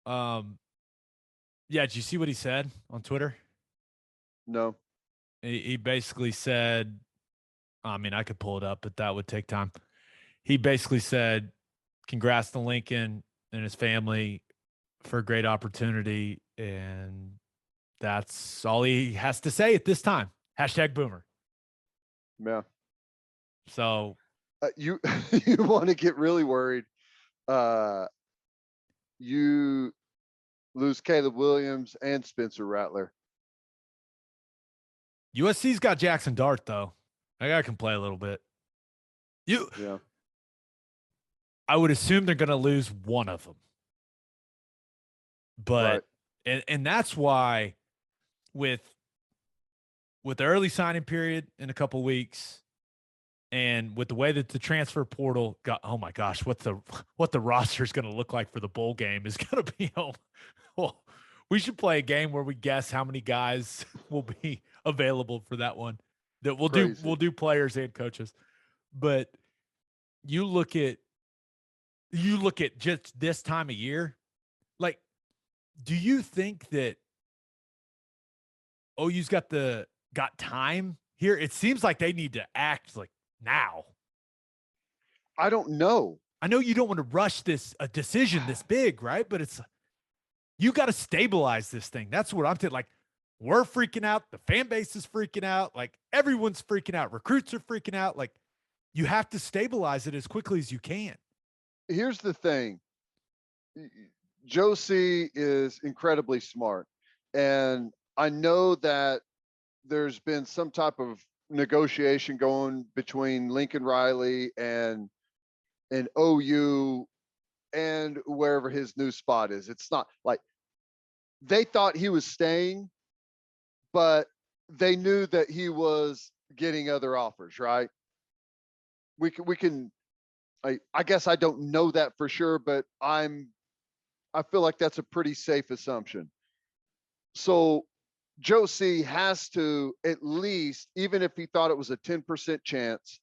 Yeah, did you see what he said on Twitter? No. He basically said, I mean, I could pull it up, but that would take time. He basically said, congrats to Lincoln and his family for a great opportunity. And that's all he has to say at this time. Hashtag boomer. Yeah. So you you want to get really worried. You lose Caleb Williams and Spencer Rattler. USC's got Jackson Dart, though. That guy can play a little bit. Yeah. I would assume they're going to lose one of them. But and that's why with the early signing period in a couple weeks and with the way that the transfer portal got, oh my gosh, what the roster is going to look like for the bowl game is going to be, well, we should play a game where we guess how many guys will be available for that one. That we'll do players and coaches. But you look at just this time of year, like, do you think that OU's got time here? It seems like they need to act like now. I don't know. I know you don't want to rush a decision this big, right? But you got to stabilize this thing. That's what I'm saying. Like, we're freaking out. The fan base is freaking out. Like, everyone's freaking out. Recruits are freaking out. Like, you have to stabilize it as quickly as you can. Here's the thing. Joe C is incredibly smart. And I know that there's been some type of negotiation going between Lincoln Riley and OU and wherever his new spot is. It's not like they thought he was staying, but they knew that he was getting other offers, right? We can I guess I don't know that for sure, but I feel like that's a pretty safe assumption. So Joe C has to, at least, even if he thought it was a 10% chance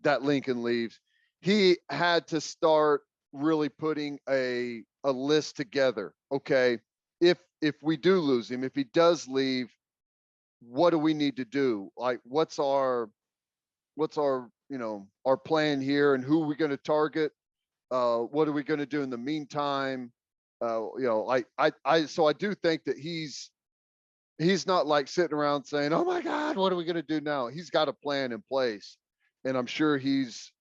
that Lincoln leaves, he had to start really putting a list together. Okay, if we do lose him, if he does leave, what do we need to do? Like, what's our our plan here, and who are we going to target? What are we going to do in the meantime? So I do think that he's not like sitting around saying, "Oh my God, what are we going to do now?" He's got a plan in place, and I'm sure he's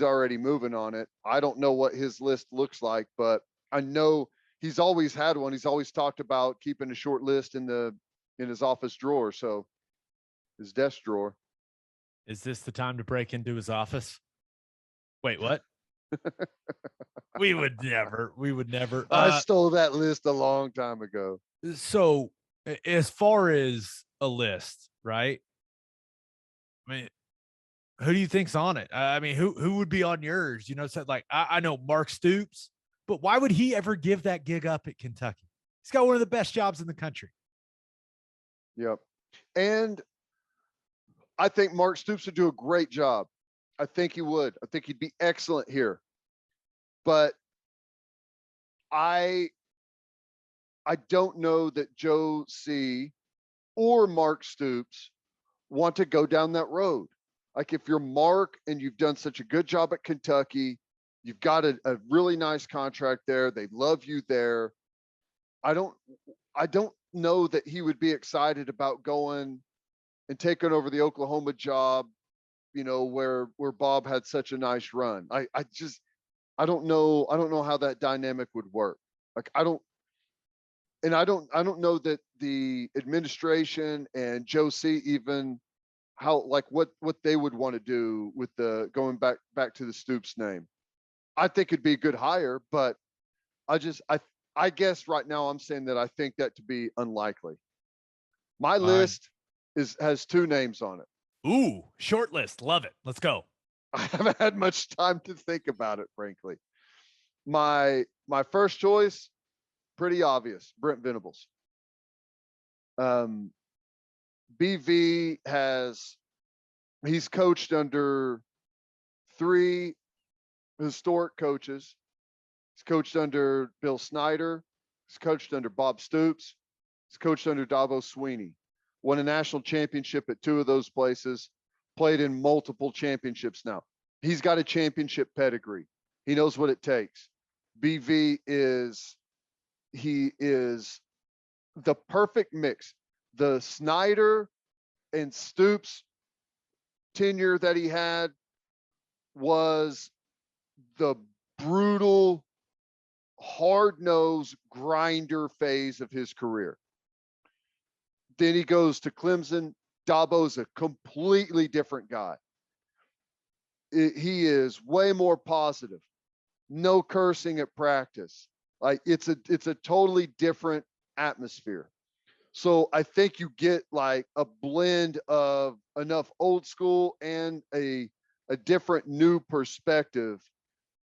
already moving on it. I don't know what his list looks like, but I know he's always had one. He's always talked about keeping a short list in his office drawer, so his desk drawer. Is this the time to break into his office? Wait, what? We would never. I stole that list a long time ago. So, as far as a list, right? I mean, who do you think's on it? I mean, who would be on yours? So like I know Mark Stoops, but why would he ever give that gig up at Kentucky? He's got one of the best jobs in the country. Yep. And I think Mark Stoops would do a great job. I think he would. I think he'd be excellent here. But I don't know that Joe C or Mark Stoops want to go down that road. Like, if you're Mark and you've done such a good job at Kentucky, you've got a really nice contract there. They love you there. I don't know that he would be excited about going and taking over the Oklahoma job, where Bob had such a nice run. I don't know how that dynamic would work. Like, I don't know that the administration and Joe C even how, like, what they would want to do with the going back to the Stoops name. I think it'd be a good hire, but I guess right now I'm saying that I think that to be unlikely. My list has two names on it. Ooh, short list. Love it. Let's go. I haven't had much time to think about it, frankly. My first choice, pretty obvious, Brent Venables. BV he's coached under 3 historic coaches. He's coached under Bill Snyder. He's coached under Bob Stoops. He's coached under Dabo Sweeney. Won a national championship at 2 of those places. Played in multiple championships now. He's got a championship pedigree. He knows what it takes. BV is the perfect mix. The Snyder and Stoops tenure that he had was the brutal, hard-nosed grinder phase of his career. Then he goes to Clemson. Dabo's a completely different guy. He is way more positive. No cursing at practice. Like it's a totally different atmosphere. So I think you get like a blend of enough old school and a different new perspective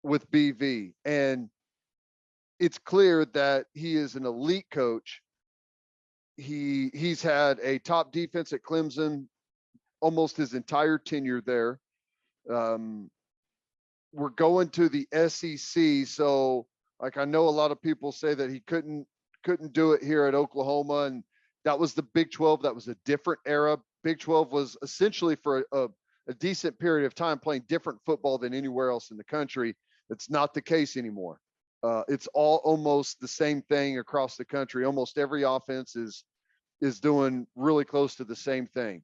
with BV. And it's clear that he is an elite coach. He's had a top defense at Clemson almost his entire tenure there. We're going to the SEC, so like I know a lot of people say that he couldn't do it here at Oklahoma, and that was the Big 12. That was a different era. Big 12 was essentially for a decent period of time playing different football than anywhere else in the country. It's not the case anymore. It's all almost the same thing across the country. Almost every offense is doing really close to the same thing.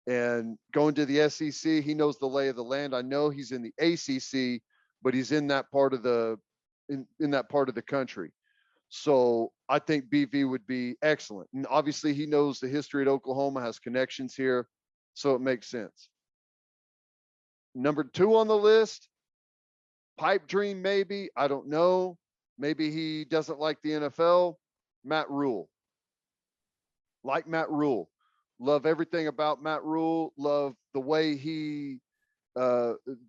And going to the SEC, he knows the lay of the land. I know he's in the ACC, but he's in that part of the in that part of the country. So I think BV would be excellent. And obviously he knows the history at Oklahoma, has connections here, so it makes sense. Number 2 on the list, pipe dream maybe, I don't know. Maybe he doesn't like the NFL. Matt Rule. Like Matt Rule. Love everything about Matt Rule. Love the way he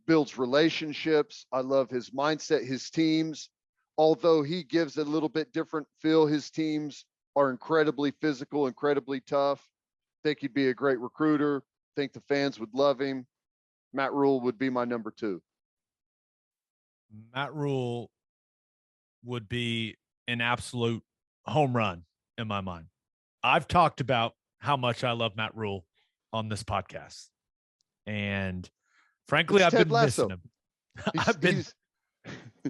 builds relationships. I love his mindset, his teams. Although he gives a little bit different feel, his teams are incredibly physical, incredibly tough. Think he'd be a great recruiter. Think the fans would love him. Matt Rule would be my number 2. Matt Rule would be an absolute home run in my mind. I've talked about how much I love Matt Rule on this podcast. And frankly, I've been missing him.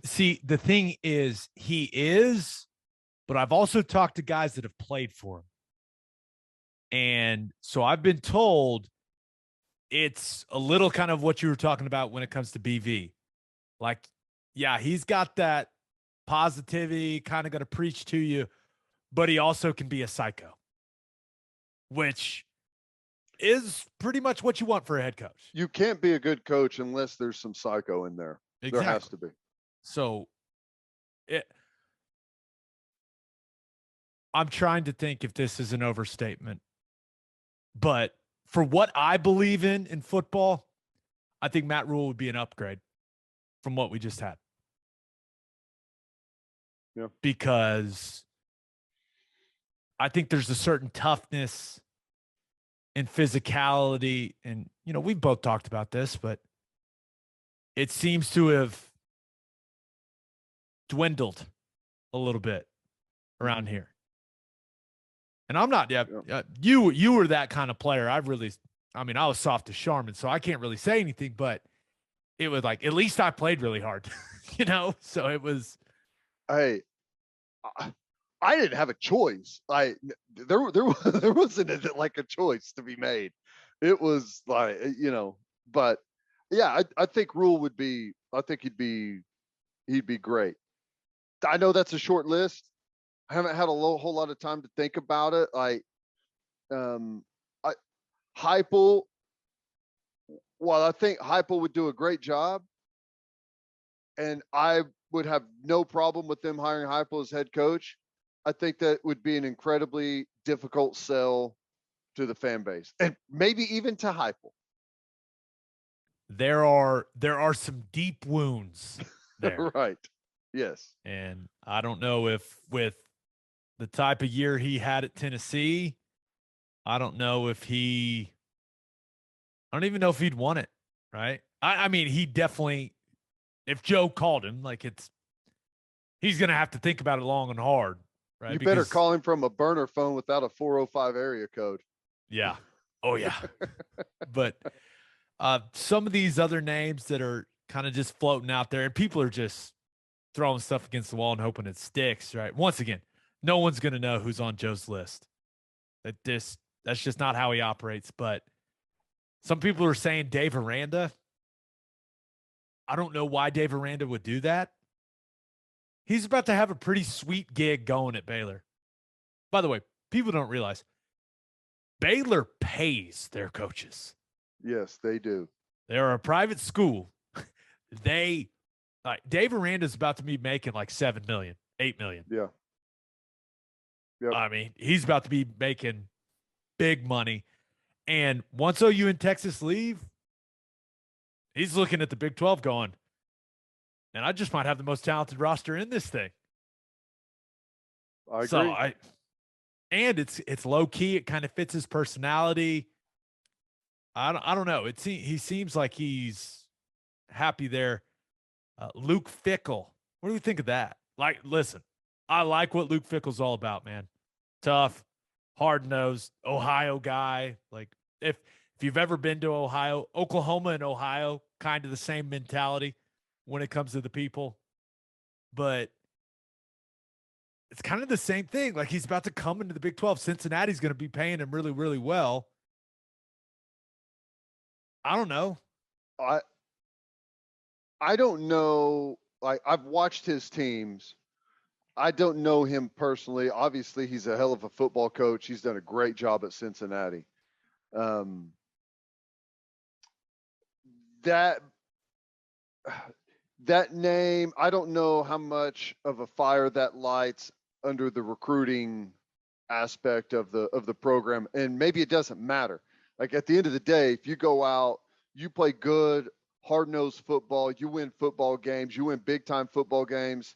See, the thing is, he is, but I've also talked to guys that have played for him. And so I've been told it's a little kind of what you were talking about when it comes to BV. Like, yeah, he's got that positivity, kind of going to preach to you, but he also can be a psycho, which is pretty much what you want for a head coach. You can't be a good coach unless there's some psycho in there. Exactly. There has to be. So I'm trying to think if this is an overstatement, but for what I believe in football, I think Matt Rule would be an upgrade from what we just had. Yeah. Because I think there's a certain toughness and physicality, and we've both talked about this, but it seems to have dwindled a little bit around here. And I'm not, you were that kind of player. I was soft as Charmin, so I can't really say anything, but it was like, at least I played really hard, so it was. Hey, I didn't have a choice. There wasn't like a choice to be made. It was like, but yeah, I think Rule would be, I think he'd be great. I know that's a short list. I haven't had a whole lot of time to think about it. Heupel, while I think Heupel would do a great job, and I would have no problem with them hiring Heupel as head coach, I think that would be an incredibly difficult sell to the fan base, and maybe even to Heupel. There are some deep wounds there. Right. Yes. And I don't know if with the type of year he had at Tennessee, I don't know if I don't even know if he'd want it, right? I mean, he definitely, if Joe called him, like he's going to have to think about it long and hard, right? You better Because, call him from a burner phone without a 405 area code. yeah. Oh, yeah. But some of these other names that are kind of just floating out there, and people are just throwing stuff against the wall and hoping it sticks, right? Once again, no one's going to know who's on Joe's list. That's just not how he operates. But some people are saying Dave Aranda. I don't know why Dave Aranda would do that. He's about to have a pretty sweet gig going at Baylor. By the way, people don't realize Baylor pays their coaches. Yes, they do. They're a private school. Dave Aranda's about to be making like $7 million, $8 million. Yeah. Yep. I mean, he's about to be making big money. And once OU and Texas leave, he's looking at the Big 12 going, and I just might have the most talented roster in this thing. I agree. And it's low key. It kind of fits his personality. I don't know. He seems like he's happy there. Luke Fickell. What do we think of that? Like, listen, I like what Luke Fickell's all about, man. Tough, hard-nosed, Ohio guy. Like, if you've ever been to Ohio, Oklahoma and Ohio, kind of the same mentality when it comes to the people. But it's kind of the same thing. Like, he's about to come into the Big 12. Cincinnati's going to be paying him really, really well. I don't know. I don't know. Like, I've watched his teams. I don't know him personally. Obviously, he's a hell of a football coach. He's done a great job at Cincinnati. That name, I don't know how much of a fire that lights under the recruiting aspect of the program, and maybe it doesn't matter. Like, at the end of the day, if you go out, you play good, hard-nosed football, you win football games, you win big-time football games.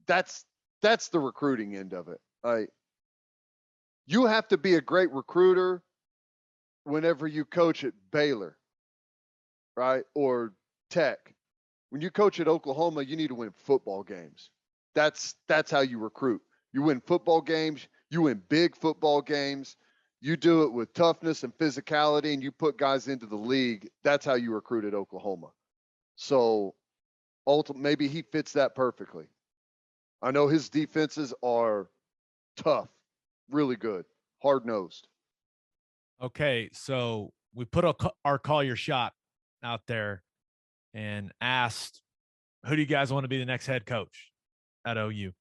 That's the recruiting end of it. Like, you have to be a great recruiter whenever you coach at Baylor, right? Or Tech. When you coach at Oklahoma, you need to win football games. That's how you recruit. You win football games, you win big football games. You do it with toughness and physicality, and you put guys into the league. That's how you recruit at Oklahoma. So ultimately, maybe he fits that perfectly. I know his defenses are tough, really good, hard-nosed. Okay, so we put our call your shot out there and asked, who do you guys want to be the next head coach at OU?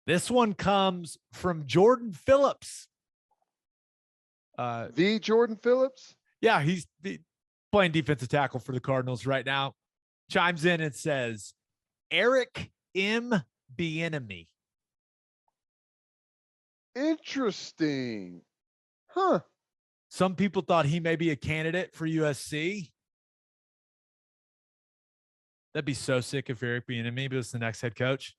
This one comes from Jordan Phillips. The Jordan Phillips? Yeah, he's playing defensive tackle for the Cardinals right now. Chimes in and says, Eric M. Bieniemy. Interesting. Huh. Some people thought he may be a candidate for USC. That'd be so sick if Eric Bieniemy was the next head coach.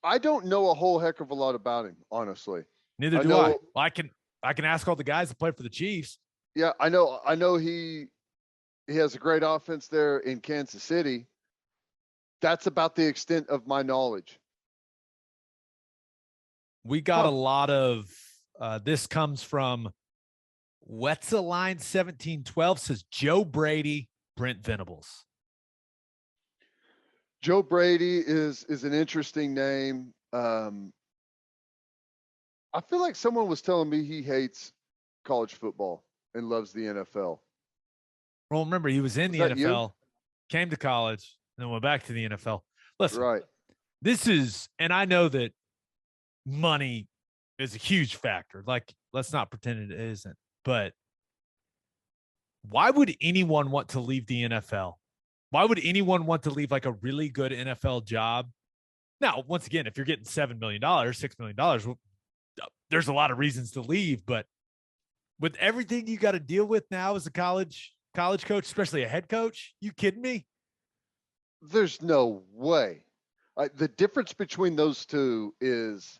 I don't know a whole heck of a lot about him, honestly. Neither do I. Well, I can ask all the guys that play for the Chiefs. Yeah, I know he has a great offense there in Kansas City. That's about the extent of my knowledge. We got a lot of this comes from Wetzeline 1712 says Joe Brady, Brent Venables. Joe Brady is an interesting name. I feel like someone was telling me he hates college football and loves the NFL. Well, remember, he was in the NFL, came to college, and then went back to the NFL. Listen, right. This is, and I know that money is a huge factor. Like, let's not pretend it isn't. But why would anyone want to leave the NFL? Why would anyone want to leave like a really good NFL job? Now, once again, if you're getting $7 million, $6 million, well, there's a lot of reasons to leave. But with everything you got to deal with now as a college coach, especially a head coach, you kidding me? There's no way. The difference between those two is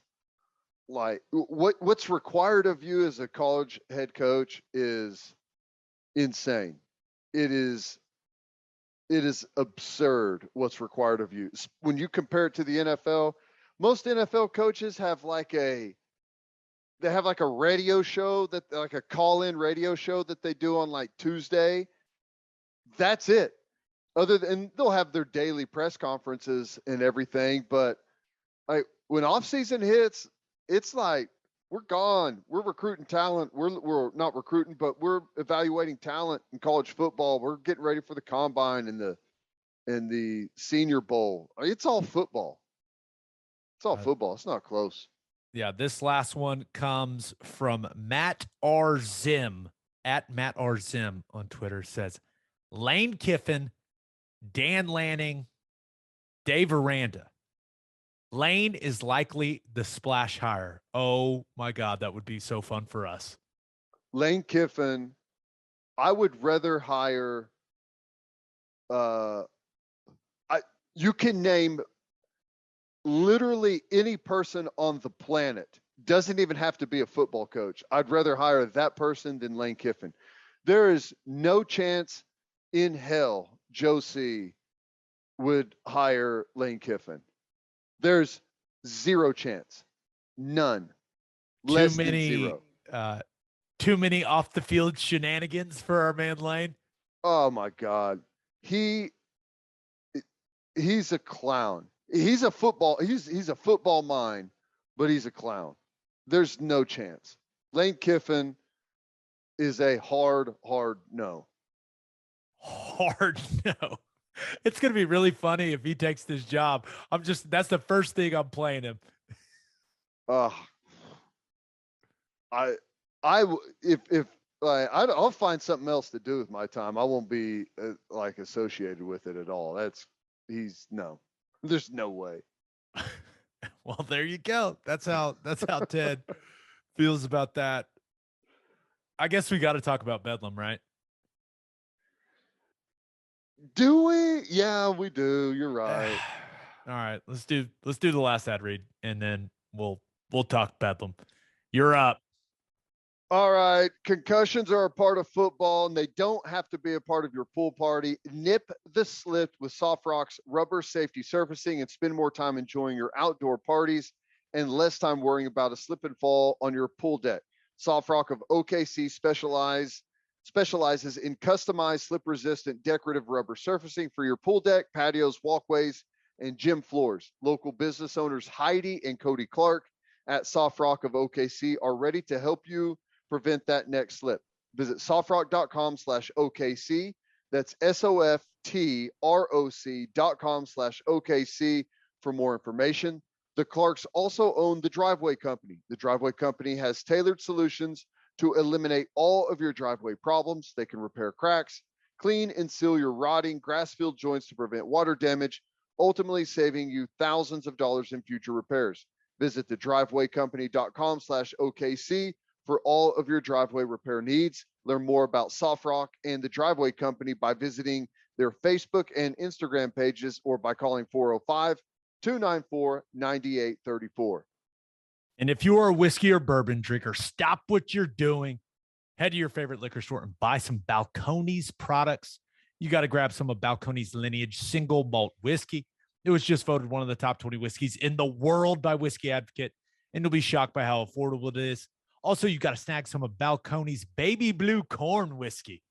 like what's required of you as a college head coach is insane. It is absurd what's required of you. When you compare it to the NFL, most NFL coaches have like a radio show that like a call-in radio show that they do on like Tuesday. That's it. Other than they'll have their daily press conferences and everything, but like when off season hits, it's like we're gone. We're recruiting talent. We're not recruiting, but we're evaluating talent in college football. We're getting ready for the combine and the Senior Bowl. It's all football. It's all football. It's not close. Yeah, this last one comes from Matt R. Zim at Matt R. Zim on Twitter. Says Lane Kiffin, Dan Lanning, Dave Aranda. Lane is likely the splash hire. Oh my God, that would be so fun for us. Lane Kiffin, I would rather hire. You can name literally any person on the planet. Doesn't even have to be a football coach. I'd rather hire that person than Lane Kiffin. There is no chance in hell Joe C would hire Lane Kiffin. There's zero chance. None. Less than zero. Too many off the field shenanigans for our man Lane. Oh my God. He's a clown. He's a football mind, but he's a clown. There's no chance. Lane Kiffin is a hard no. Hard no. It's going to be really funny if he takes this job. That's the first thing I'm playing him. I'll find something else to do with my time. I won't be like associated with it at all. There's no way. Well, there you go. That's how Ted feels about that. I guess we got to talk about Bedlam, right? Do we? Yeah, we do. You're right. All right, let's do the last ad read, and then we'll talk Bedlam. You're up. All right. Concussions are a part of football, and they don't have to be a part of your pool party. Nip the slip with Soft Rock's rubber safety surfacing and spend more time enjoying your outdoor parties and less time worrying about a slip and fall on your pool deck. Soft Rock of OKC specializes in customized slip-resistant decorative rubber surfacing for your pool deck, patios, walkways, and gym floors. Local business owners Heidi and Cody Clark at Soft Rock of OKC are ready to help you prevent that next slip. Visit softrock.com/OKC. That's SOFTROC.com/OKC for more information. The Clarks also own the Driveway Company. The Driveway Company has tailored solutions to eliminate all of your driveway problems. They can repair cracks, clean and seal your rotting grass-filled joints to prevent water damage, ultimately saving you thousands of dollars in future repairs. Visit thedrivewaycompany.com/OKC for all of your driveway repair needs. Learn more about Soft Rock and the Driveway Company by visiting their Facebook and Instagram pages or by calling 405-294-9834. And if you are a whiskey or bourbon drinker, stop what you're doing. Head to your favorite liquor store and buy some Balcones products. You got to grab some of Balcones Lineage single malt whiskey. It was just voted one of the top 20 whiskeys in the world by Whiskey Advocate, and you'll be shocked by how affordable it is. Also, you got to snag some of Balcones Baby Blue Corn whiskey.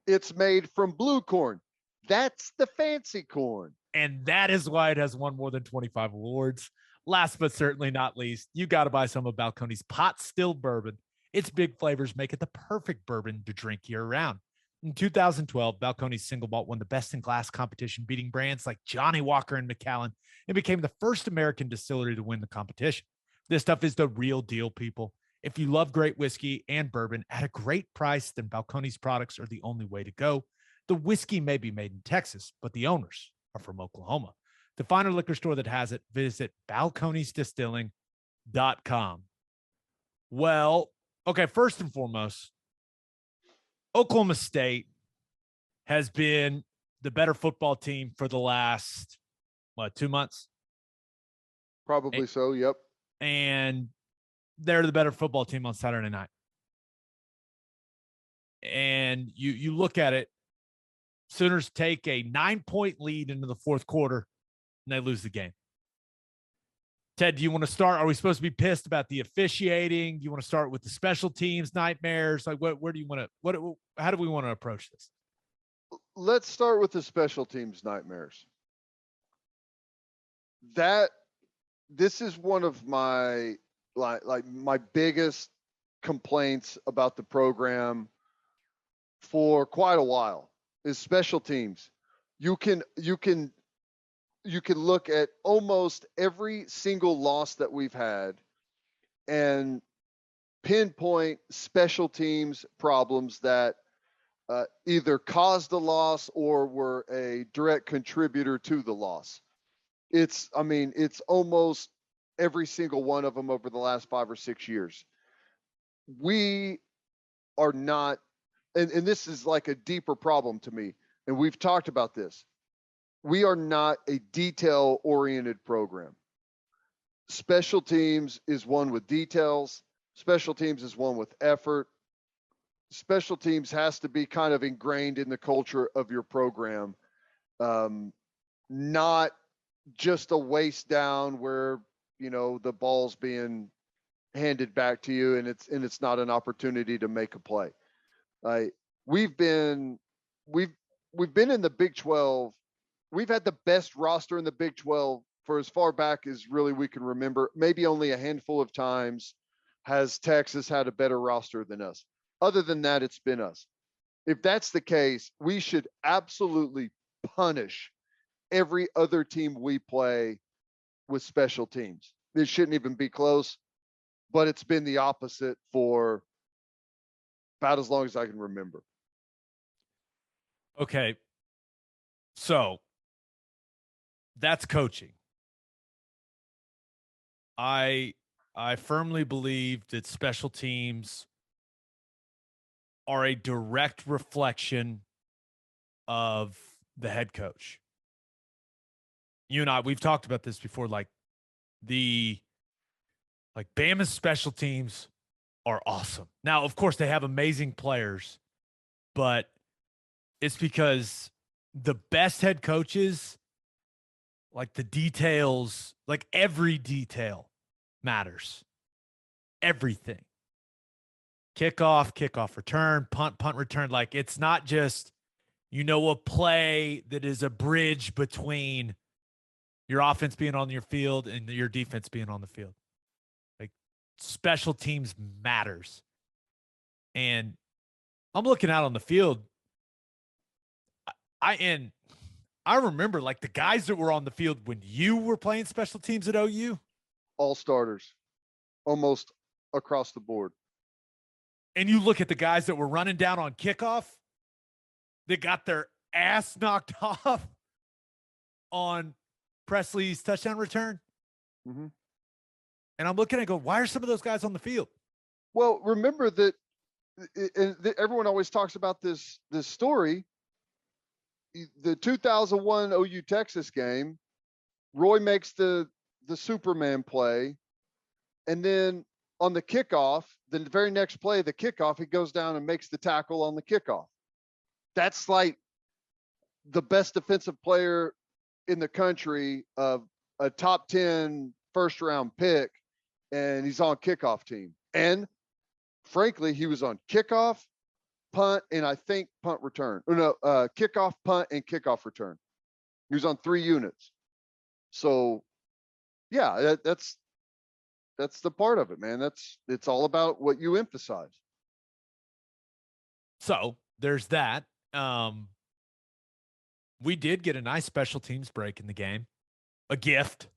It's made from blue corn. That's the fancy corn. And that is why it has won more than 25 awards. Last but certainly not least, you got to buy some of Balcones pot still bourbon. Its big flavors make it the perfect bourbon to drink year-round. In 2012, Balcones Single Malt won the Best in Glass competition, beating brands like Johnny Walker and Macallan, and became the first American distillery to win the competition. This stuff is the real deal, people. If you love great whiskey and bourbon at a great price, then Balcones products are the only way to go. The whiskey may be made in Texas, but the owners are from Oklahoma. To find a liquor store that has it, visit balconesdistilling.com. Well, okay, first and foremost, Oklahoma State has been the better football team for the last, 2 months? Probably so, yep. And they're the better football team on Saturday night. And you look at it, Sooners take a 9-point lead into the fourth quarter, and they lose the game. Ted, do you want to start? Are we supposed to be pissed about the officiating? Do you want to start with the special teams nightmares? Like, where do you want to? How do we want to approach this? Let's start with the special teams nightmares. This is one of my like my biggest complaints about the program for quite a while is special teams. You can look at almost every single loss that we've had and pinpoint special teams problems that either caused the loss or were a direct contributor to the loss. It's almost every single one of them over the last 5 or 6 years. We are not, and this is like a deeper problem to me, and we've talked about this. We are not a detail-oriented program. Special teams is one with details. Special teams is one with effort. Special teams has to be kind of ingrained in the culture of your program, not just a waste down where, the ball's being handed back to you and it's not an opportunity to make a play. We've been in the Big 12. We've had the best roster in the Big 12 for as far back as really we can remember. Maybe only a handful of times has Texas had a better roster than us. Other than that, it's been us. If that's the case, we should absolutely punish every other team we play with special teams. It shouldn't even be close, but it's been the opposite for about as long as I can remember. Okay. So that's coaching. I firmly believe that special teams are a direct reflection of the head coach. You and I, we've talked about this before, like Bama's special teams are awesome. Now, of course, they have amazing players, but it's because the best head coaches, like the details, like every detail matters. Everything. Kickoff return, punt return. Like, it's not just, a play that is a bridge between your offense being on your field and your defense being on the field. Like, special teams matters. And I'm looking out on the field. I remember, like, the guys that were on the field when you were playing special teams at OU. All starters, almost across the board. And you look at the guys that were running down on kickoff, they got their ass knocked off on Presley's touchdown return. Mm-hmm. And I'm looking and go, why are some of those guys on the field? Well, remember that everyone always talks about this story. The 2001 OU Texas game, Roy makes the Superman play. And then on the kickoff, the very next play, the kickoff, he goes down and makes the tackle on the kickoff. That's like the best defensive player in the country, of a top 10 first round pick, and he's on kickoff team. And frankly, he was on kickoff, punt, and I think punt return. Kickoff, punt, and kickoff return. He was on 3 units. So yeah, that's the part of it, man. It's all about what you emphasize. So there's that. We did get a nice special teams break in the game, a gift.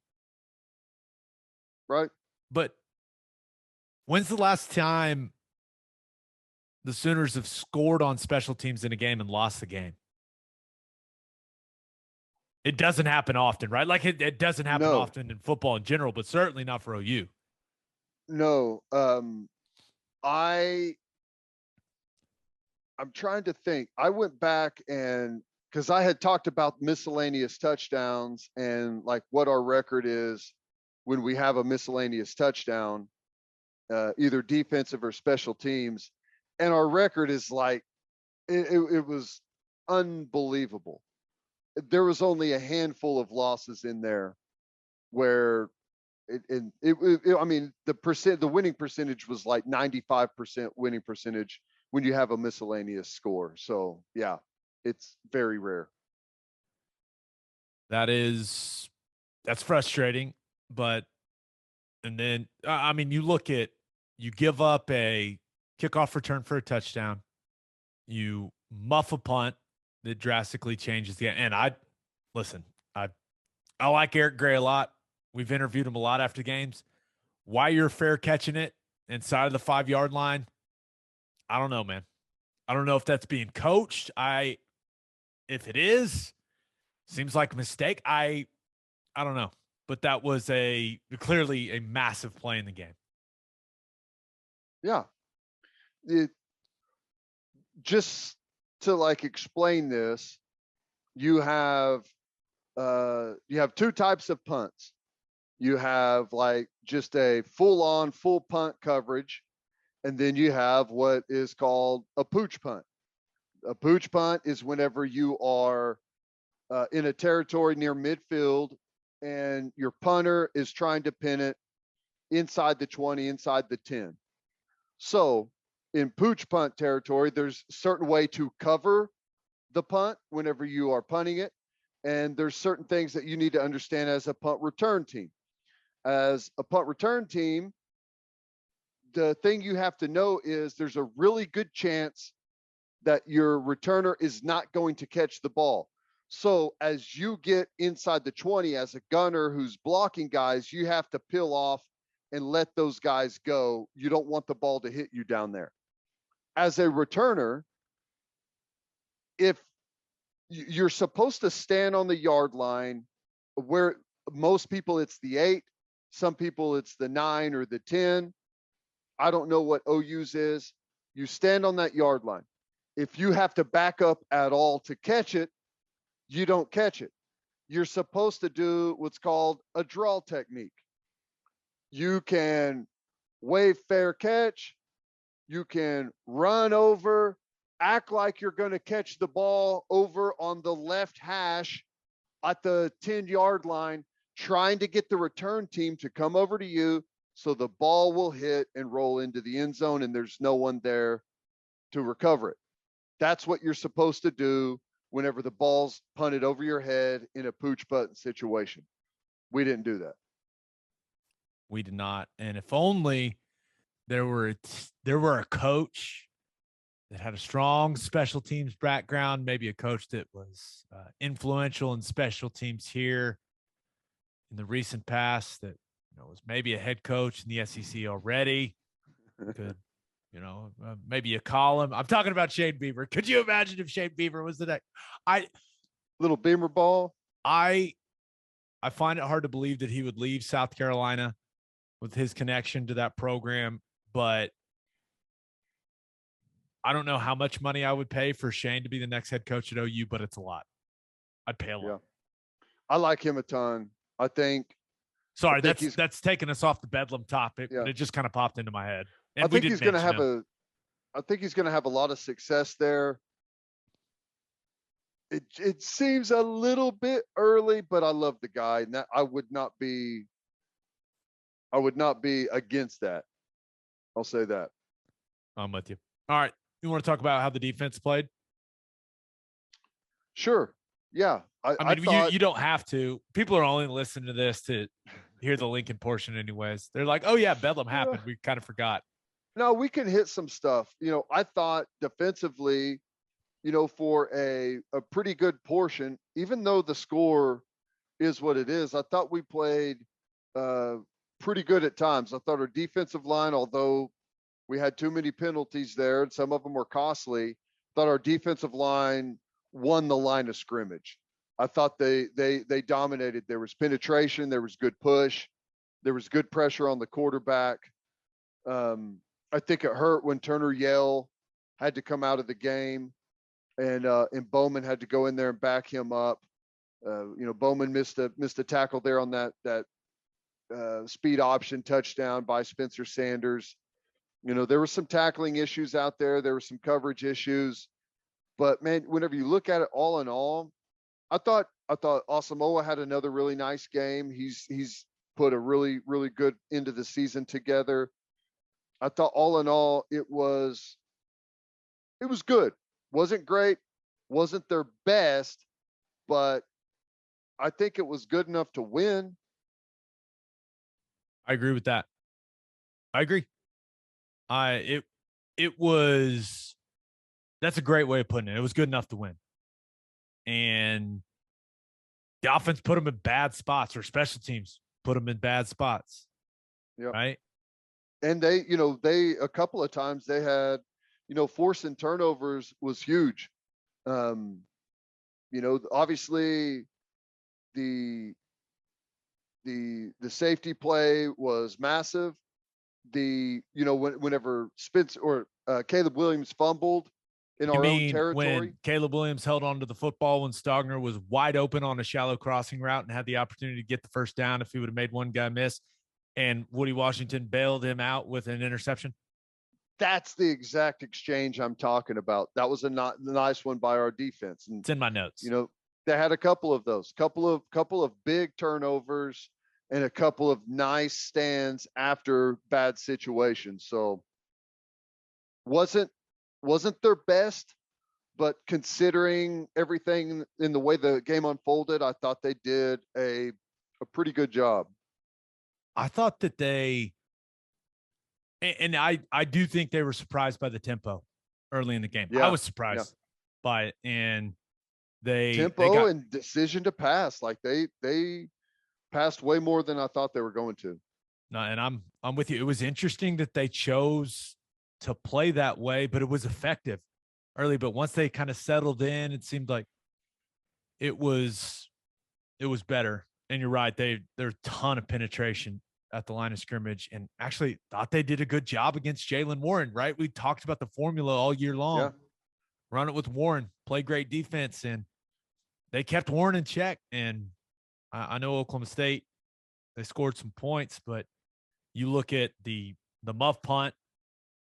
Right. But when's the last time the Sooners have scored on special teams in a game and lost the game? It doesn't happen often, right? Like, it doesn't happen often in football in general, but certainly not for OU. No. I'm trying to think. I went back and, because I had talked about miscellaneous touchdowns and like what our record is when we have a miscellaneous touchdown. either defensive or special teams. And our record is like, it was unbelievable. There was only a handful of losses in there where I mean, the winning percentage was like 95% winning percentage when you have a miscellaneous score. So yeah, it's very rare. That's frustrating, but and then I mean, you give up a kickoff return for a touchdown, you muff a punt that drastically changes the game. And I like Eric Gray a lot. We've interviewed him a lot after games. Why you're fair catching it inside of the 5-yard line, I don't know, man. I don't know if that's being coached. If it is, seems like a mistake. I don't know. But that was clearly a massive play in the game. Yeah. Just to like explain this, you have two types of punts. You have like just a full punt coverage, and then you have what is called a pooch punt. A pooch punt is whenever you are in a territory near midfield and your punter is trying to pin it inside the 20, inside the 10. So in pooch punt territory, there's a certain way to cover the punt whenever you are punting it. And there's certain things that you need to understand as a punt return team. As a punt return team, the thing you have to know is there's a really good chance that your returner is not going to catch the ball. So as you get inside the 20 as a gunner who's blocking guys, you have to peel off and let those guys go. You don't want the ball to hit you down there. As a returner, if you're supposed to stand on the yard line, where most people it's the 8, some people it's the 9 or the 10. I don't know what OU's is. You stand on that yard line. If you have to back up at all to catch it, you don't catch it. You're supposed to do what's called a draw technique. You can wave fair catch. You can run over, act like you're going to catch the ball over on the left hash at the 10-yard line, trying to get the return team to come over to you so the ball will hit and roll into the end zone and there's no one there to recover it. That's what you're supposed to do whenever the ball's punted over your head in a pooch punt situation. We didn't do that. We did not. And if only there were a coach that had a strong special teams background, maybe a coach that was influential in special teams here in the recent past, that was maybe a head coach in the SEC already. Could maybe you call him. I'm talking about Shane Beaver. Could you imagine if Shane Beaver was the next? Little Beamer ball. I find it hard to believe that he would leave South Carolina with his connection to that program, but I don't know how much money I would pay for Shane to be the next head coach at OU, but it's a lot. I'd pay a lot. Yeah. I like him a ton. I think. Sorry, that's taking us off the Bedlam topic, yeah. but it just kind of popped into my head. And I think he's going to have I think he's going to have a lot of success there. It seems a little bit early, but I love the guy, and that I would not be against that. I'll say that. I'm with you. All right. You want to talk about how the defense played? Sure. Yeah. I mean, you don't have to. People are only listening to this to hear the Lincoln portion anyways. They're like, oh, yeah, Bedlam happened. We kind of forgot. No, we can hit some stuff. I thought defensively, for a pretty good portion, even though the score is what it is, I thought we played pretty good at times. I thought our defensive line, although we had too many penalties there and some of them were costly, thought our defensive line won the line of scrimmage. I thought they dominated. There was penetration, there was good push, there was good pressure on the quarterback. I think it hurt when Turner Yell had to come out of the game, and Bowman had to go in there and back him up. Bowman missed a tackle there on that speed option touchdown by Spencer Sanders. You know, there were some tackling issues out there. There were some coverage issues. But, man, whenever you look at it all in all, I thought Asamoah had another really nice game. He's put a really, really good end of the season together. I thought all in all, it was good. Wasn't great. Wasn't their best, but I think it was good enough to win. I agree with that. I agree. It was, that's a great way of putting it. It was good enough to win. And the offense put them in bad spots, or special teams put them in bad spots. Yeah. Right. And they a couple of times they had, forcing turnovers was huge. Obviously the safety play was massive. Whenever Spence or Caleb Williams fumbled in our own territory. When Caleb Williams held onto the football when Stogner was wide open on a shallow crossing route and had the opportunity to get the first down if he would have made one guy miss, and Woody Washington bailed him out with an interception? That's the exact exchange I'm talking about. That was a nice one by our defense. And it's in my notes. They had a couple of those, couple of big turnovers and a couple of nice stands after bad situations. So wasn't their best, but considering everything in the way the game unfolded, I thought they did a pretty good job. I thought that and I do think they were surprised by the tempo early in the game. Yeah, I was surprised by it. And they got, and decision to pass. Like they passed way more than I thought they were going to. No, and I'm with you. It was interesting that they chose to play that way, but it was effective early. But once they kind of settled in, it seemed like it was better. And you're right. There's a ton of penetration at the line of scrimmage, and actually thought they did a good job against Jaylen Warren, right? We talked about the formula all year long. Yeah. Run it with Warren, play great defense, and they kept Warren in check. And I know Oklahoma State, they scored some points, but you look at the muff punt,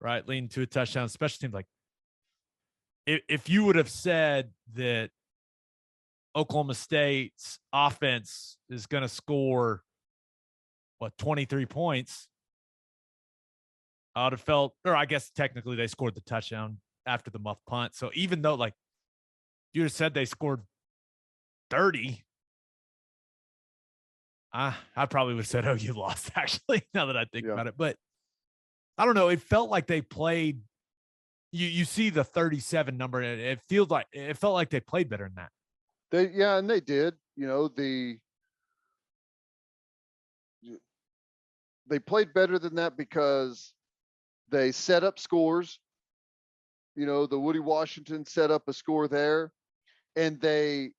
right, leading to a touchdown, special teams. Like, if you would have said that Oklahoma State's offense is going to score 23 points, I would have felt, or I guess technically they scored the touchdown after the muff punt. So even though, like, you would have said they scored 30, I probably would have said, oh, you lost, actually, now that I think about it. But I don't know. It felt like they played. You see the 37 number, and it felt like they played better than that. And they did. They played better than that because they set up scores. The Woody Washington set up a score there, and they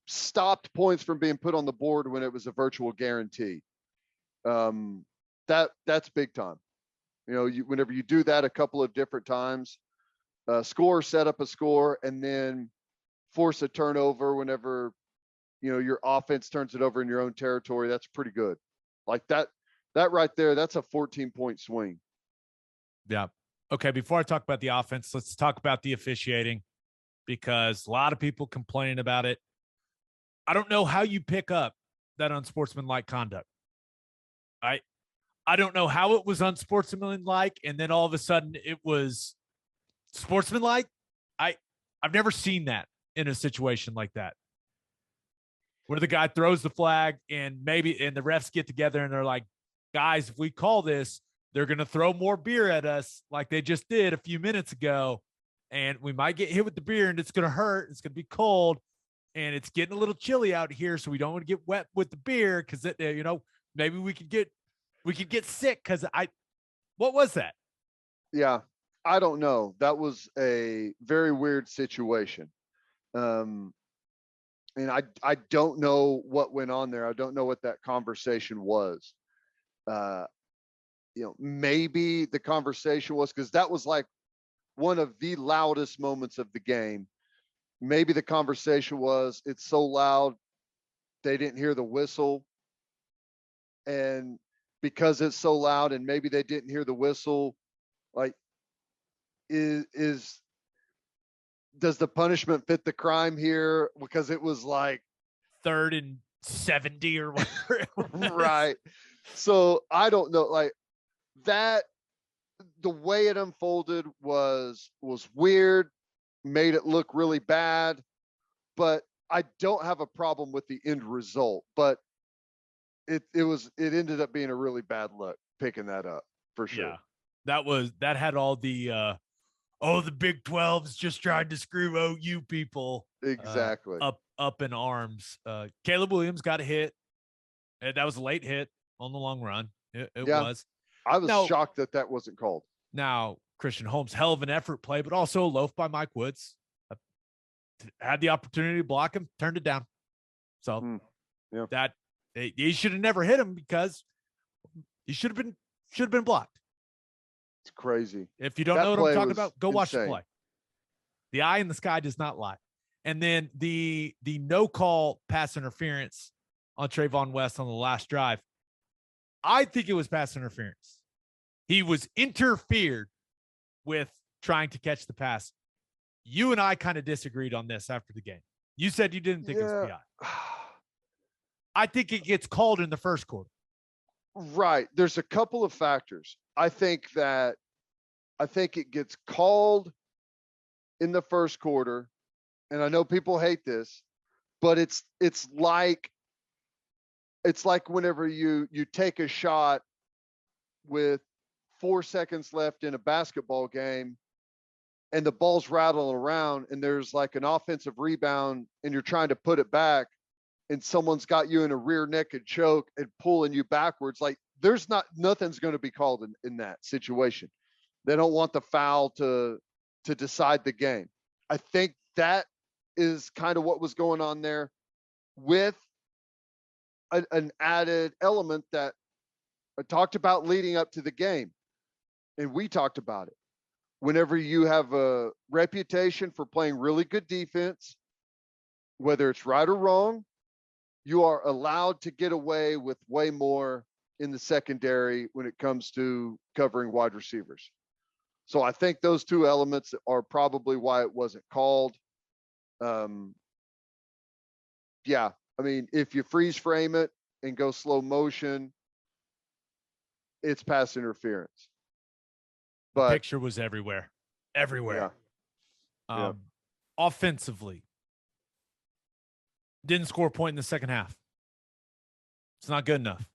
stopped points from being put on the board when it was a virtual guarantee. That's big time. Whenever you do that a couple of different times, set up a score, and then force a turnover whenever your offense turns it over in your own territory, that's pretty good. Like that right there, that's a 14-point swing. Yeah. Okay, before I talk about the offense, let's talk about the officiating, because a lot of people complaining about it. I don't know how you pick up that unsportsmanlike conduct. I don't know how it was unsportsmanlike, and then all of a sudden it was sportsmanlike. I've never seen that in a situation like that, where the guy throws the flag and the refs get together and they're like, guys, if we call this, they're going to throw more beer at us like they just did a few minutes ago. And we might get hit with the beer and it's going to hurt. It's going to be cold and it's getting a little chilly out here. So we don't want to get wet with the beer. Cause maybe we could get sick. What was that? Yeah. I don't know. That was a very weird situation. And I don't know what went on there. I don't know what that conversation was. Maybe the conversation was because that was like one of the loudest moments of the game. Maybe the conversation was, it's so loud they didn't hear the whistle. and because it's so loud and maybe they didn't hear the whistle, like is does the punishment fit the crime here? Because it was like 3rd and 70 or whatever. Right. So I don't know, like that, the way it unfolded was weird, made it look really bad, but I don't have a problem with the end result. But it ended up being a really bad look picking that up for sure. Yeah. That had all the the Big 12's just trying to screw OU people Exactly. up in arms. Caleb Williams got a hit, and that was a late hit on the long run. It was. I was shocked that wasn't called. Now, Christian Holmes, hell of an effort play, but also a loaf by Mike Woods. Had the opportunity to block him, turned it down. So that he should have never hit him because he should have been blocked. It's crazy. If you don't know what I'm talking about, go watch the play. The eye in the sky does not lie. And then the no call pass interference on Trayvon West on the last drive, I think it was pass interference. He was interfered with trying to catch the pass. You and I kind of disagreed on this after the game. You said you didn't think it was PI. I think it gets called in the first quarter. Right. There's a couple of factors. I think it gets called in the first quarter, and I know people hate this, but it's like whenever you take a shot with 4 seconds left in a basketball game and the ball's rattling around and there's like an offensive rebound and you're trying to put it back and someone's got you in a rear naked choke and pulling you backwards. Like nothing's going to be called in that situation. They don't want the foul to decide the game. I think that is kind of what was going on there, with an added element that I talked about leading up to the game. And we talked about it. Whenever you have a reputation for playing really good defense, whether it's right or wrong, you are allowed to get away with way more in the secondary when it comes to covering wide receivers. So I think those two elements are probably why it wasn't called. Yeah, I mean, if you freeze frame it and go slow motion, it's pass interference. But the picture was everywhere. Yeah. Offensively, didn't score a point in the second half. It's not good enough.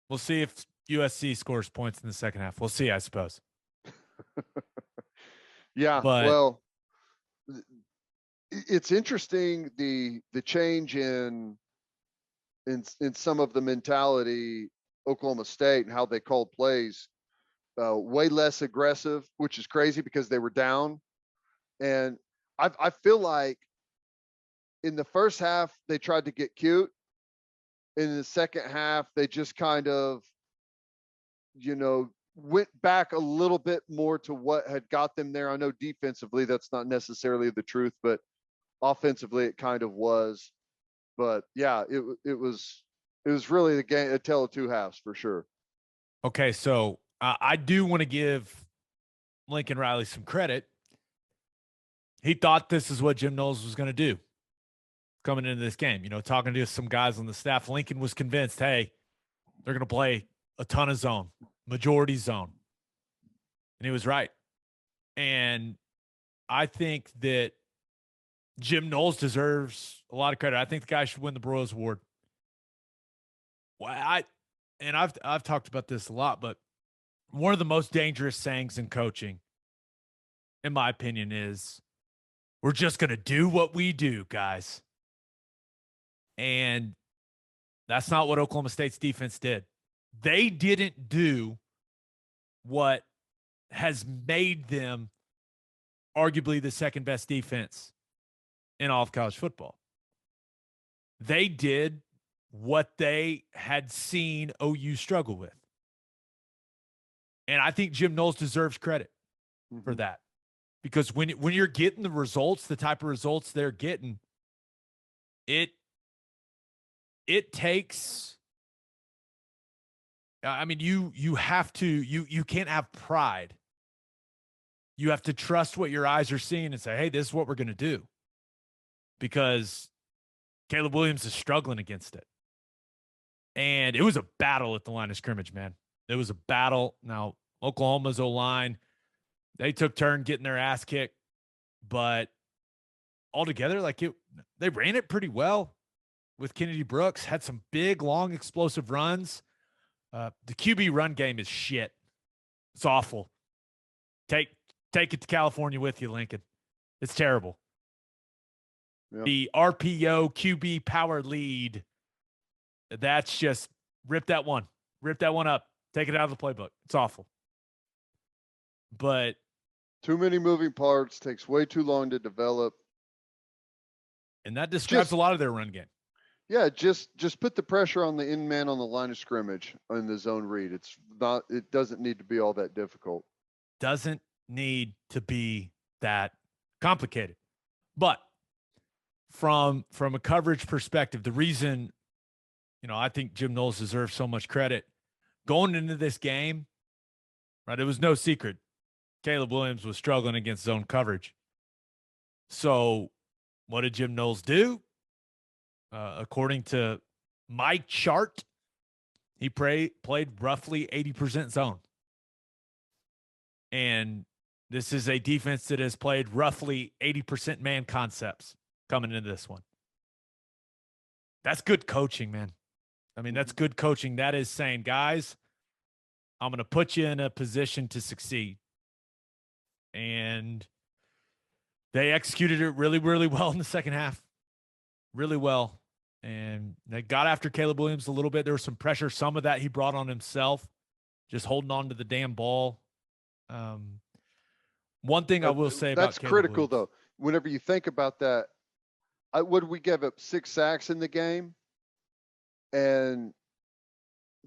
We'll see if USC scores points in the second half. We'll see, I suppose. Yeah, well, it's interesting the change in some of the mentality Oklahoma State and how they called plays. Way less aggressive, which is crazy because they were down. And I feel like in the first half they tried to get cute. In the second half, they just kind of, went back a little bit more to what had got them there. I know defensively that's not necessarily the truth, but offensively it kind of was. But yeah, it was really the game, a tale of two halves for sure. Okay, so I do want to give Lincoln Riley some credit. He thought this is what Jim Knowles was going to do coming into this game. Talking to some guys on the staff, Lincoln was convinced, hey, they're going to play a ton of zone, majority zone. And he was right. And I think that Jim Knowles deserves a lot of credit. I think the guy should win the Broyles Award. Well, I've talked about this a lot, but one of the most dangerous sayings in coaching, in my opinion, is we're just going to do what we do, guys. And that's not what Oklahoma State's defense did. They didn't do what has made them arguably the second best defense in all of college football. They did what they had seen OU struggle with. And I think Jim Knowles deserves credit for that. Because when you're getting the results, the type of results they're getting, it takes I mean, you have to, you can't have pride. You have to trust what your eyes are seeing and say, hey, this is what we're going to do. Because Caleb Williams is struggling against it. And it was a battle at the line of scrimmage, man. It was a battle. Now, Oklahoma's O-line, they took turn getting their ass kicked. But altogether, they ran it pretty well with Kennedy Brooks, had some big, long, explosive runs. The QB run game is shit. It's awful. Take it to California with you, Lincoln. It's terrible. Yep. The RPO QB power lead, that's just rip that one up. Take it out of the playbook. It's awful. But too many moving parts, takes way too long to develop. And that describes a lot of their run game. Yeah, just put the pressure on the in man on the line of scrimmage in the zone read. It doesn't need to be all that difficult. Doesn't need to be that complicated. But from a coverage perspective, the reason, I think Jim Knowles deserves so much credit going into this game, right? It was no secret. Caleb Williams was struggling against zone coverage. So what did Jim Knowles do? According to my chart, he played roughly 80% zone. And this is a defense that has played roughly 80% man concepts coming into this one. That's good coaching, man. I mean, that's good coaching. That is saying, guys, I'm going to put you in a position to succeed. And they executed it really, really well in the second half. Really well. And they got after Caleb Williams a little bit. There was some pressure. Some of that he brought on himself, just holding on to the damn ball. One thing I will say about that's critical, though. Whenever you think about that, would we give up 6 sacks in the game? And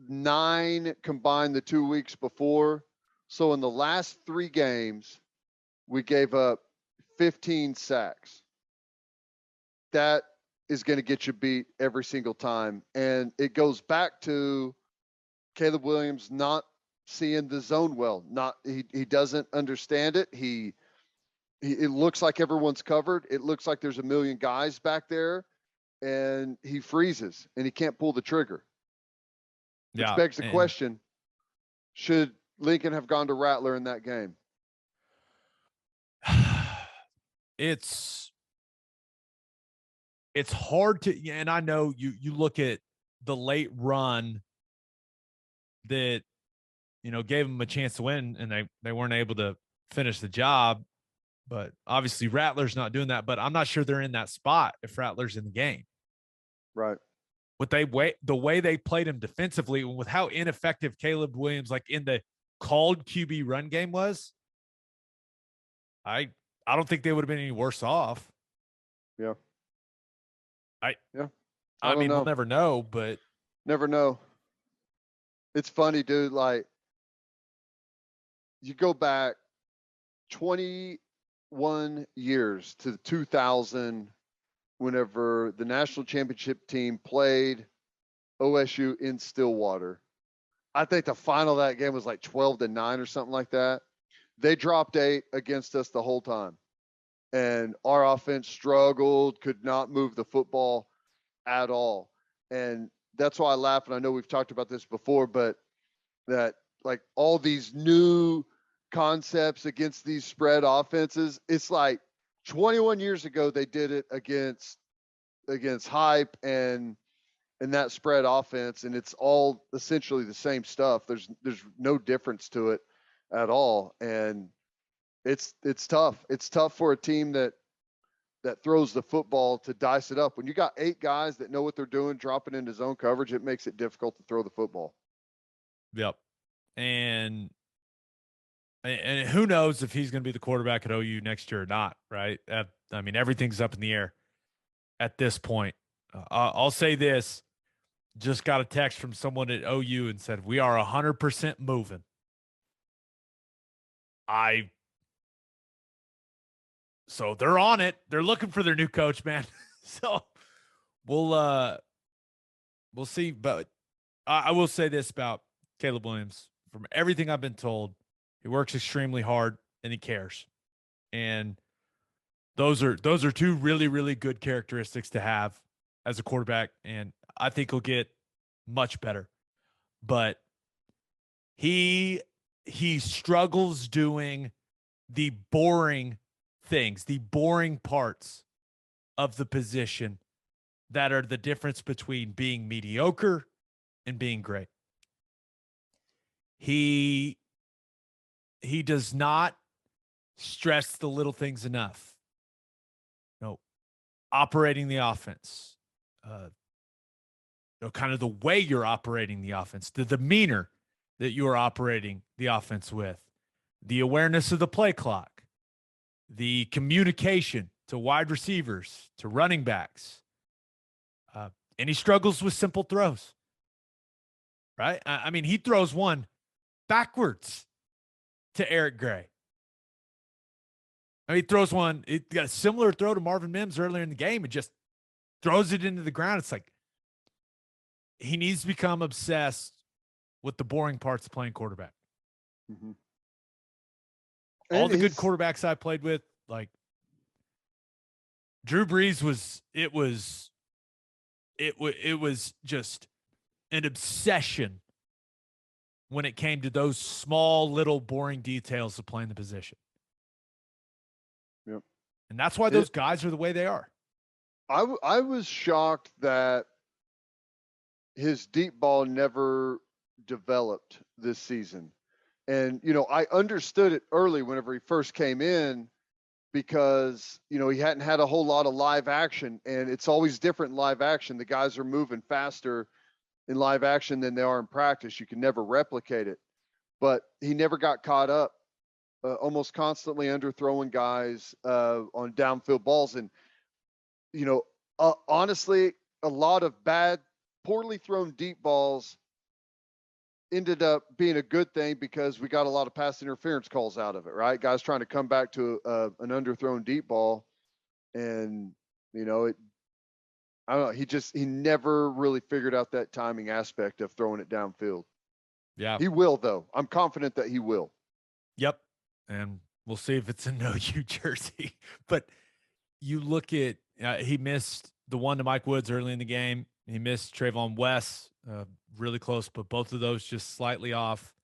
9 combined the 2 weeks before. So in the last 3 games, we gave up 15 sacks. That is going to get you beat every single time. And it goes back to Caleb Williams not seeing the zone well. He doesn't understand it. It looks like everyone's covered. It looks like there's a million guys back there, and he freezes and he can't pull the trigger. Which begs the question, should Lincoln have gone to Rattler in that game? It's hard to, and I know you look at the late run that, gave them a chance to win, and they weren't able to finish the job. But obviously Rattler's not doing that, but I'm not sure they're in that spot if Rattler's in the game. Right. The way they played him defensively, with how ineffective Caleb Williams, in the called QB run game was, I don't think they would have been any worse off. Yeah. I mean, we'll never know, but never know. It's funny, dude. You go back 21 years to 2000, whenever the national championship team played OSU in Stillwater. I think the final of that game was 12-9 or something like that. They dropped 8 against us the whole time. And our offense struggled, could not move the football at all. And that's why I laugh. And I know we've talked about this before, but that all these new concepts against these spread offenses, it's 21 years ago, they did it against hype and that spread offense. And it's all essentially the same stuff. There's no difference to it at all. And it's tough. It's tough for a team that throws the football to dice it up. When you got 8 guys that know what they're doing, dropping into zone coverage, it makes it difficult to throw the football. Yep. And who knows if he's going to be the quarterback at OU next year or not, right? I mean, everything's up in the air at this point. I'll say this. Just got a text from someone at OU and said, we are 100% moving. So they're on it. They're looking for their new coach, man. So we'll see. But I will say this about Caleb Williams, from everything I've been told, he works extremely hard and he cares. And those are two really, really good characteristics to have as a quarterback. And I think he'll get much better. But he struggles doing the boring things, the boring parts of the position that are the difference between being mediocre and being great. He does not stress the little things enough. Operating the offense, kind of the way you're operating the offense, the demeanor that you are operating the offense with, the awareness of the play clock, the communication to wide receivers, to running backs. And he struggles with simple throws, right? I mean, he throws one backwards to Eric Gray. I mean, he throws one. He got a similar throw to Marvin Mims earlier in the game and just throws it into the ground. It's like he needs to become obsessed with the boring parts of playing quarterback. Mm-hmm. All the good quarterbacks I played with, like Drew Brees it was just an obsession when it came to those small, little, boring details of playing the position. Yep. And that's why those guys are the way they are. I was shocked that his deep ball never developed this season. And, I understood it early whenever he first came in because, he hadn't had a whole lot of live action, and it's always different in live action. The guys are moving faster in live action than they are in practice. You can never replicate it. But he never got caught up, almost constantly underthrowing guys on downfield balls. And, honestly, a lot of poorly thrown deep balls ended up being a good thing because we got a lot of pass interference calls out of it, right? Guys trying to come back to an underthrown deep ball. And, I don't know. He never really figured out that timing aspect of throwing it downfield. Yeah. He will, though. I'm confident that he will. Yep. And we'll see if it's in no U jersey. But you look at, he missed the one to Mike Woods early in the game. He missed Trayvon West, really close, but both of those just slightly off.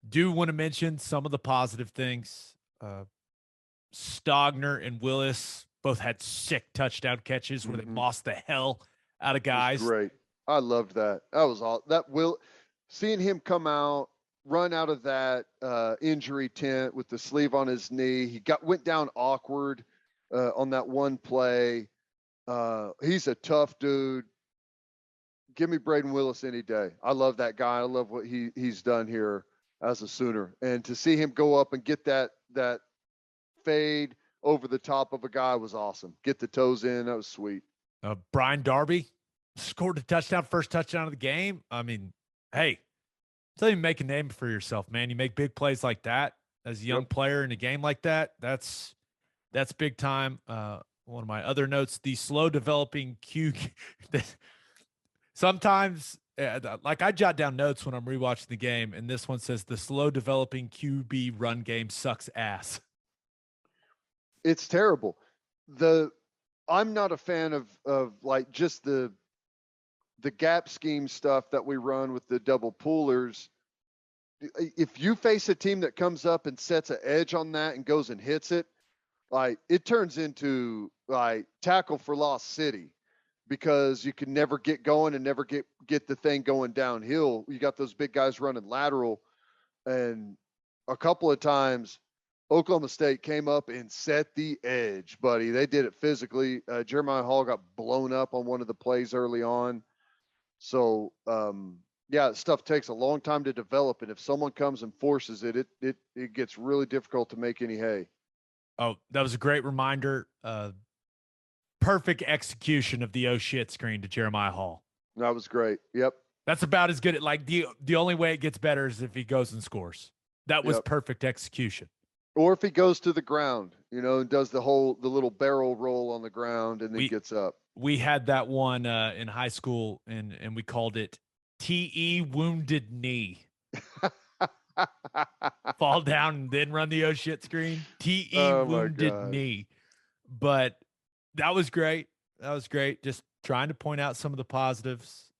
Do want to mention some of the positive things. Stogner and Willis both had sick touchdown catches where they lost the hell out of guys. Great. I loved that. That was all. Seeing him come out, run out of that injury tent with the sleeve on his knee. He went down awkward on that one play. He's a tough dude. Give me Braden Willis any day. I love that guy. I love what he's done here as a Sooner. And to see him go up and get that fade over the top of a guy was awesome. Get the toes in. That was sweet. Brian Darby scored a touchdown, first touchdown of the game. I mean, hey, until you make a name for yourself, man. You make big plays like that as a young player in a game like that. That's big time. One of my other notes, the slow developing Q. Sometimes, like I jot down notes when I'm rewatching the game, and this one says the slow developing QB run game sucks ass. It's terrible. I'm not a fan of like just the gap scheme stuff that we run with the double pullers. If you face a team that comes up and sets an edge on that and goes and hits it, like it turns into like tackle for loss city, because you can never get going and never get the thing going downhill. You got those big guys running lateral, and a couple of times Oklahoma State came up and set the edge, buddy. They did it physically. Jeremiah Hall got blown up on one of the plays early on. So, stuff takes a long time to develop, and if someone comes and forces it, it gets really difficult to make any hay. Oh, that was a great reminder. Perfect execution of the oh shit screen to Jeremiah Hall. That was great. Yep. That's about as good at, like, the only way it gets better is if he goes and scores. That was perfect execution. Or if he goes to the ground, and does the little barrel roll on the ground and then gets up. We had that one in high school, and we called it TE wounded knee. fall down and then run the oh shit screen. TE Oh my wounded God. knee. But that was great. That was great. Just trying to point out some of the positives.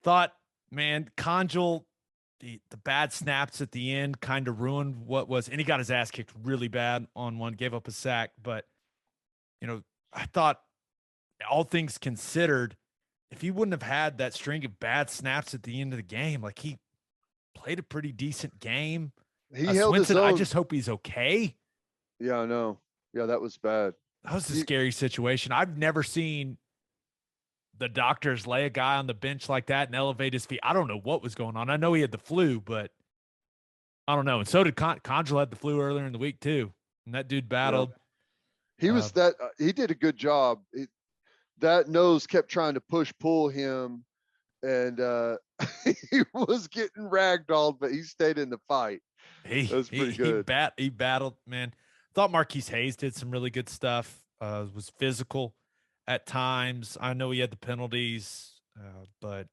Thought, man, Conjul, the bad snaps at the end kind of ruined what was, and he got his ass kicked really bad on one, gave up a sack. But, I thought all things considered, if he wouldn't have had that string of bad snaps at the end of the game, like he played a pretty decent game. He held his Swinson, I own. just hope he's okay. Yeah, I know. Yeah, that was bad. That was a scary situation. I've never seen the doctors lay a guy on the bench like that and elevate his feet. I don't know what was going on. I know he had the flu, but I don't know. And so did Conjul had the flu earlier in the week too. And that dude battled. Yeah. He did a good job. That nose kept trying to pull him, and he was getting ragdolled, but he stayed in the fight. That was pretty good. He battled, man. Thought Marquise Hayes did some really good stuff. Was physical at times. I know he had the penalties, but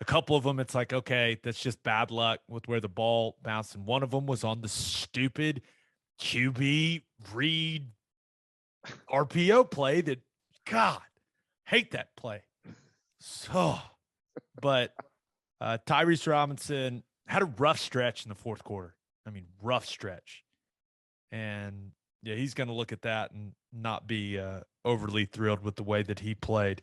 a couple of them, it's like, okay, that's just bad luck with where the ball bounced. And one of them was on the stupid QB read RPO play that, God, hate that play. So, but Tyrese Robinson had a rough stretch in the fourth quarter. I mean, rough stretch. And yeah, he's going to look at that and not be overly thrilled with the way that he played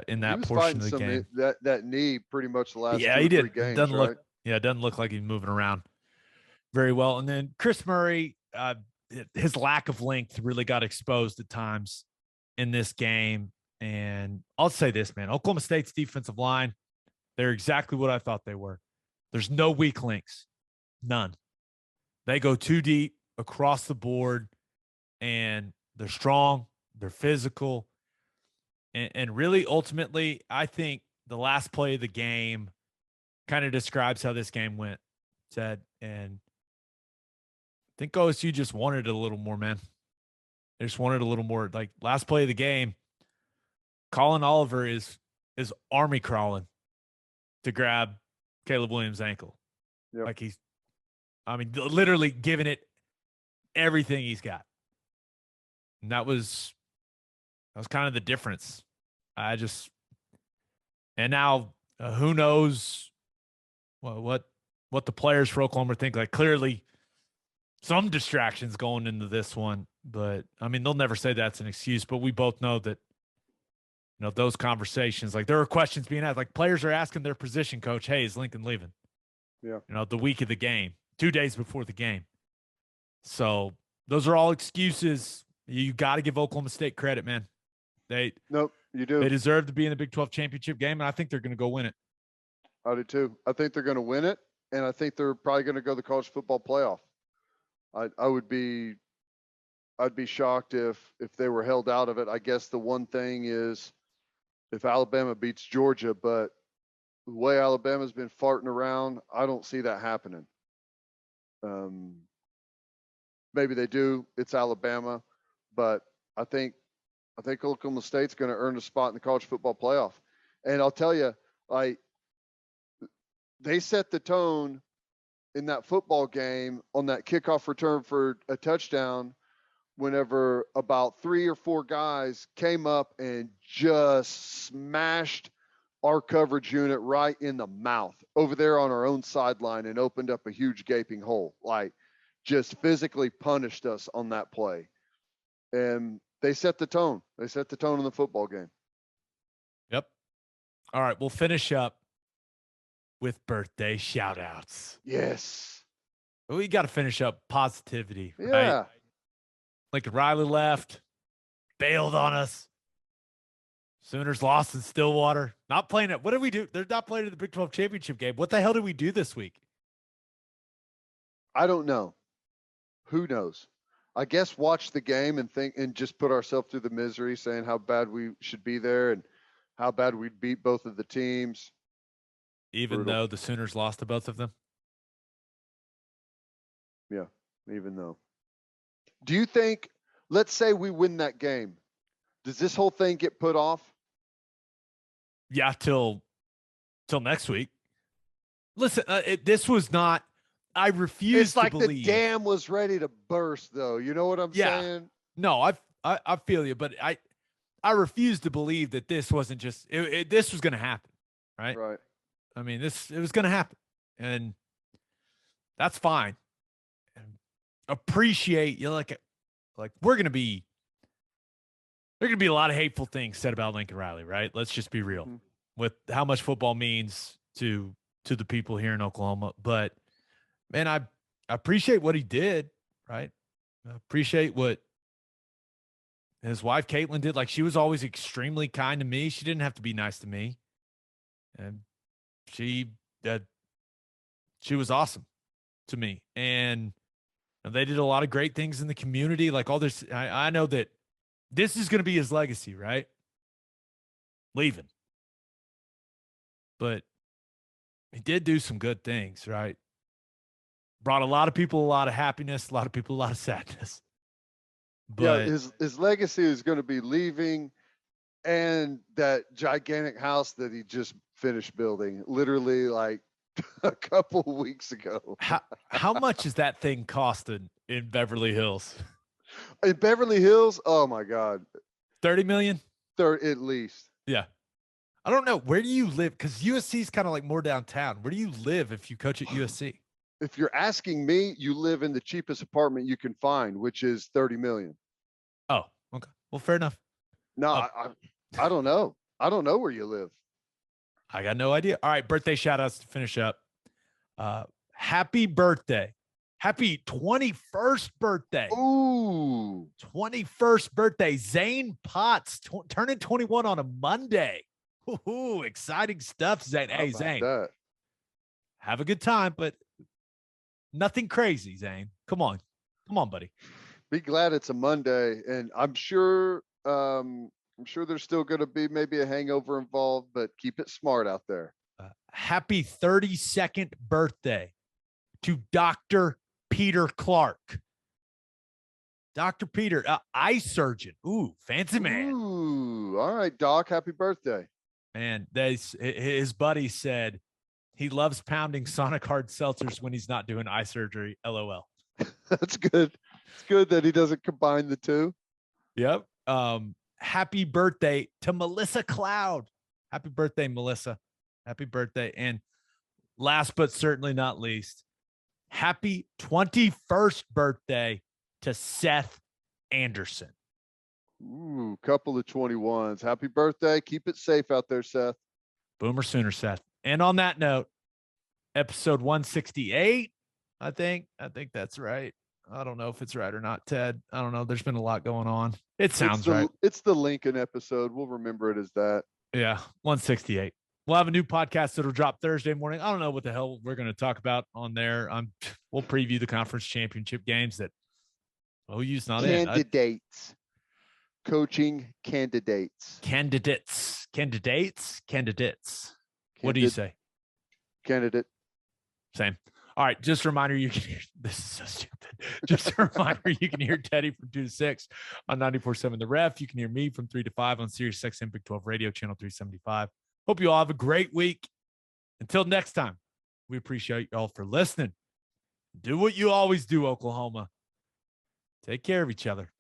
in that portion of the game. That knee pretty much the last 2 he or did. 3 games, Doesn't right? look, it doesn't look like he's moving around very well. And then Chris Murray, his lack of length really got exposed at times in this game. And I'll say this, man, Oklahoma State's defensive line, they're exactly what I thought they were. There's no weak links, none. They go too deep across the board, and they're strong, they're physical. And really, ultimately, I think the last play of the game kind of describes how this game went, Ted. And I think OSU just wanted it a little more, man. They just wanted a little more. Like, last play of the game, Colin Oliver is army crawling to grab Caleb Williams' ankle. Yep. Like literally giving it everything he's got. And that was kind of the difference. And now who knows what the players for Oklahoma think. Like, clearly some distractions going into this one, but I mean, they'll never say that's an excuse, but we both know that, those conversations, like, there are questions being asked, like players are asking their position coach, hey, is Lincoln leaving? Yeah. The week of the game, 2 days before the game. So those are all excuses. You got to give Oklahoma State credit, man. Nope, you do. They deserve to be in the Big 12 championship game, and I think they're going to go win it. I do too. I think they're going to win it, and I think they're probably going to go to the college football playoff. I'd be shocked if they were held out of it. I guess the one thing is if Alabama beats Georgia, but the way Alabama's been farting around, I don't see that happening. Maybe they do. It's Alabama, but I think Oklahoma State's going to earn a spot in the college football playoff. And I'll tell you, they set the tone in that football game on that kickoff return for a touchdown whenever about 3 or 4 guys came up and just smashed our coverage unit right in the mouth over there on our own sideline and opened up a huge gaping hole. Like, just physically punished us on that play. And they set the tone. They set the tone in the football game. Yep. All right, we'll finish up with birthday shout-outs. Yes. We got to finish up positivity, right? Yeah. Like, Riley left, bailed on us. Sooners lost in Stillwater. Not playing it. What did we do? They're not playing in the Big 12 championship game. What the hell did we do this week? I don't know. Who knows? I guess watch the game and think and just put ourselves through the misery, saying how bad we should be there and how bad we'd beat both of the teams. Even though the Sooners lost to both of them? Yeah, even though. Do you think, let's say we win that game, does this whole thing get put off? Yeah, till next week. Listen, this was not. I refuse It's like to the believe. dam was ready to burst, though. You know what I'm saying? No, I feel you, but I refuse to believe that this wasn't just this was going to happen, right? Right. I mean, it was going to happen, and that's fine. And appreciate you like we're going to be. There are going to be a lot of hateful things said about Lincoln Riley, right? Let's just be real with how much football means to the people here in Oklahoma. But man, I appreciate what he did, right? I appreciate what his wife Caitlin did. Like, she was always extremely kind to me. She didn't have to be nice to me, and she was awesome to me. And they did a lot of great things in the community. Like all this, I know that this is going to be his legacy, right? Leaving. But he did do some good things, right? Brought a lot of people a lot of happiness, a lot of people a lot of sadness. But yeah, his legacy is going to be leaving, and that gigantic house that he just finished building, literally like a couple weeks ago. How much is that thing costing in Beverly Hills? In Beverly Hills, oh my God, 30 million? At least. Yeah. I don't know. Where do you live? Because USC is kind of like more downtown. Where do you live if you coach at USC? If you're asking me, you live in the cheapest apartment you can find, which is 30 million. Oh, okay. Well, fair enough. No, I don't know. I don't know where you live. I got no idea. All right, birthday shout outs to finish up. Happy birthday. Happy 21st birthday. Ooh. 21st birthday. Zane Potts turning 21 on a Monday. Ooh, exciting stuff, Zane. Hey, Zane. That? Have a good time, but nothing crazy, Zane. Come on, buddy. Be glad it's a Monday, and I'm sure there's still going to be maybe a hangover involved, but keep it smart out there. Happy 32nd birthday to Dr. Peter Clark. Dr. Peter, eye surgeon. Ooh, fancy man. Ooh, all right, Doc. Happy birthday. Man, his buddy said he loves pounding Sonic hard seltzers when he's not doing eye surgery. LOL. That's good. It's good that he doesn't combine the two. Yep. Happy birthday to Melissa Cloud. Happy birthday, Melissa. Happy birthday. And last but certainly not least, happy 21st birthday to Seth Anderson. Ooh, couple of 21s. Happy birthday. Keep it safe out there, Seth. Boomer Sooner, Seth. And on that note, episode 168, I think that's right. I don't know if it's right or not, Ted. I don't know. There's been a lot going on. It sounds right. It's the Lincoln episode. We'll remember it as that. Yeah, 168. We'll have a new podcast that'll drop Thursday morning. I don't know what the hell we're going to talk about on there. We'll preview the conference championship games that OU's not in. Candidates. Coaching candidates. Candidates. What do you say? Candidate. Same. All right. Just a reminder, you can hear this is so stupid. Just a reminder, you can hear Teddy from 2 to 6 on 94.7 The Ref. You can hear me from 3 to 5 on Sirius XM Big 12 Radio, channel 375. Hope you all have a great week. Until next time, we appreciate you all for listening. Do what you always do, Oklahoma. Take care of each other.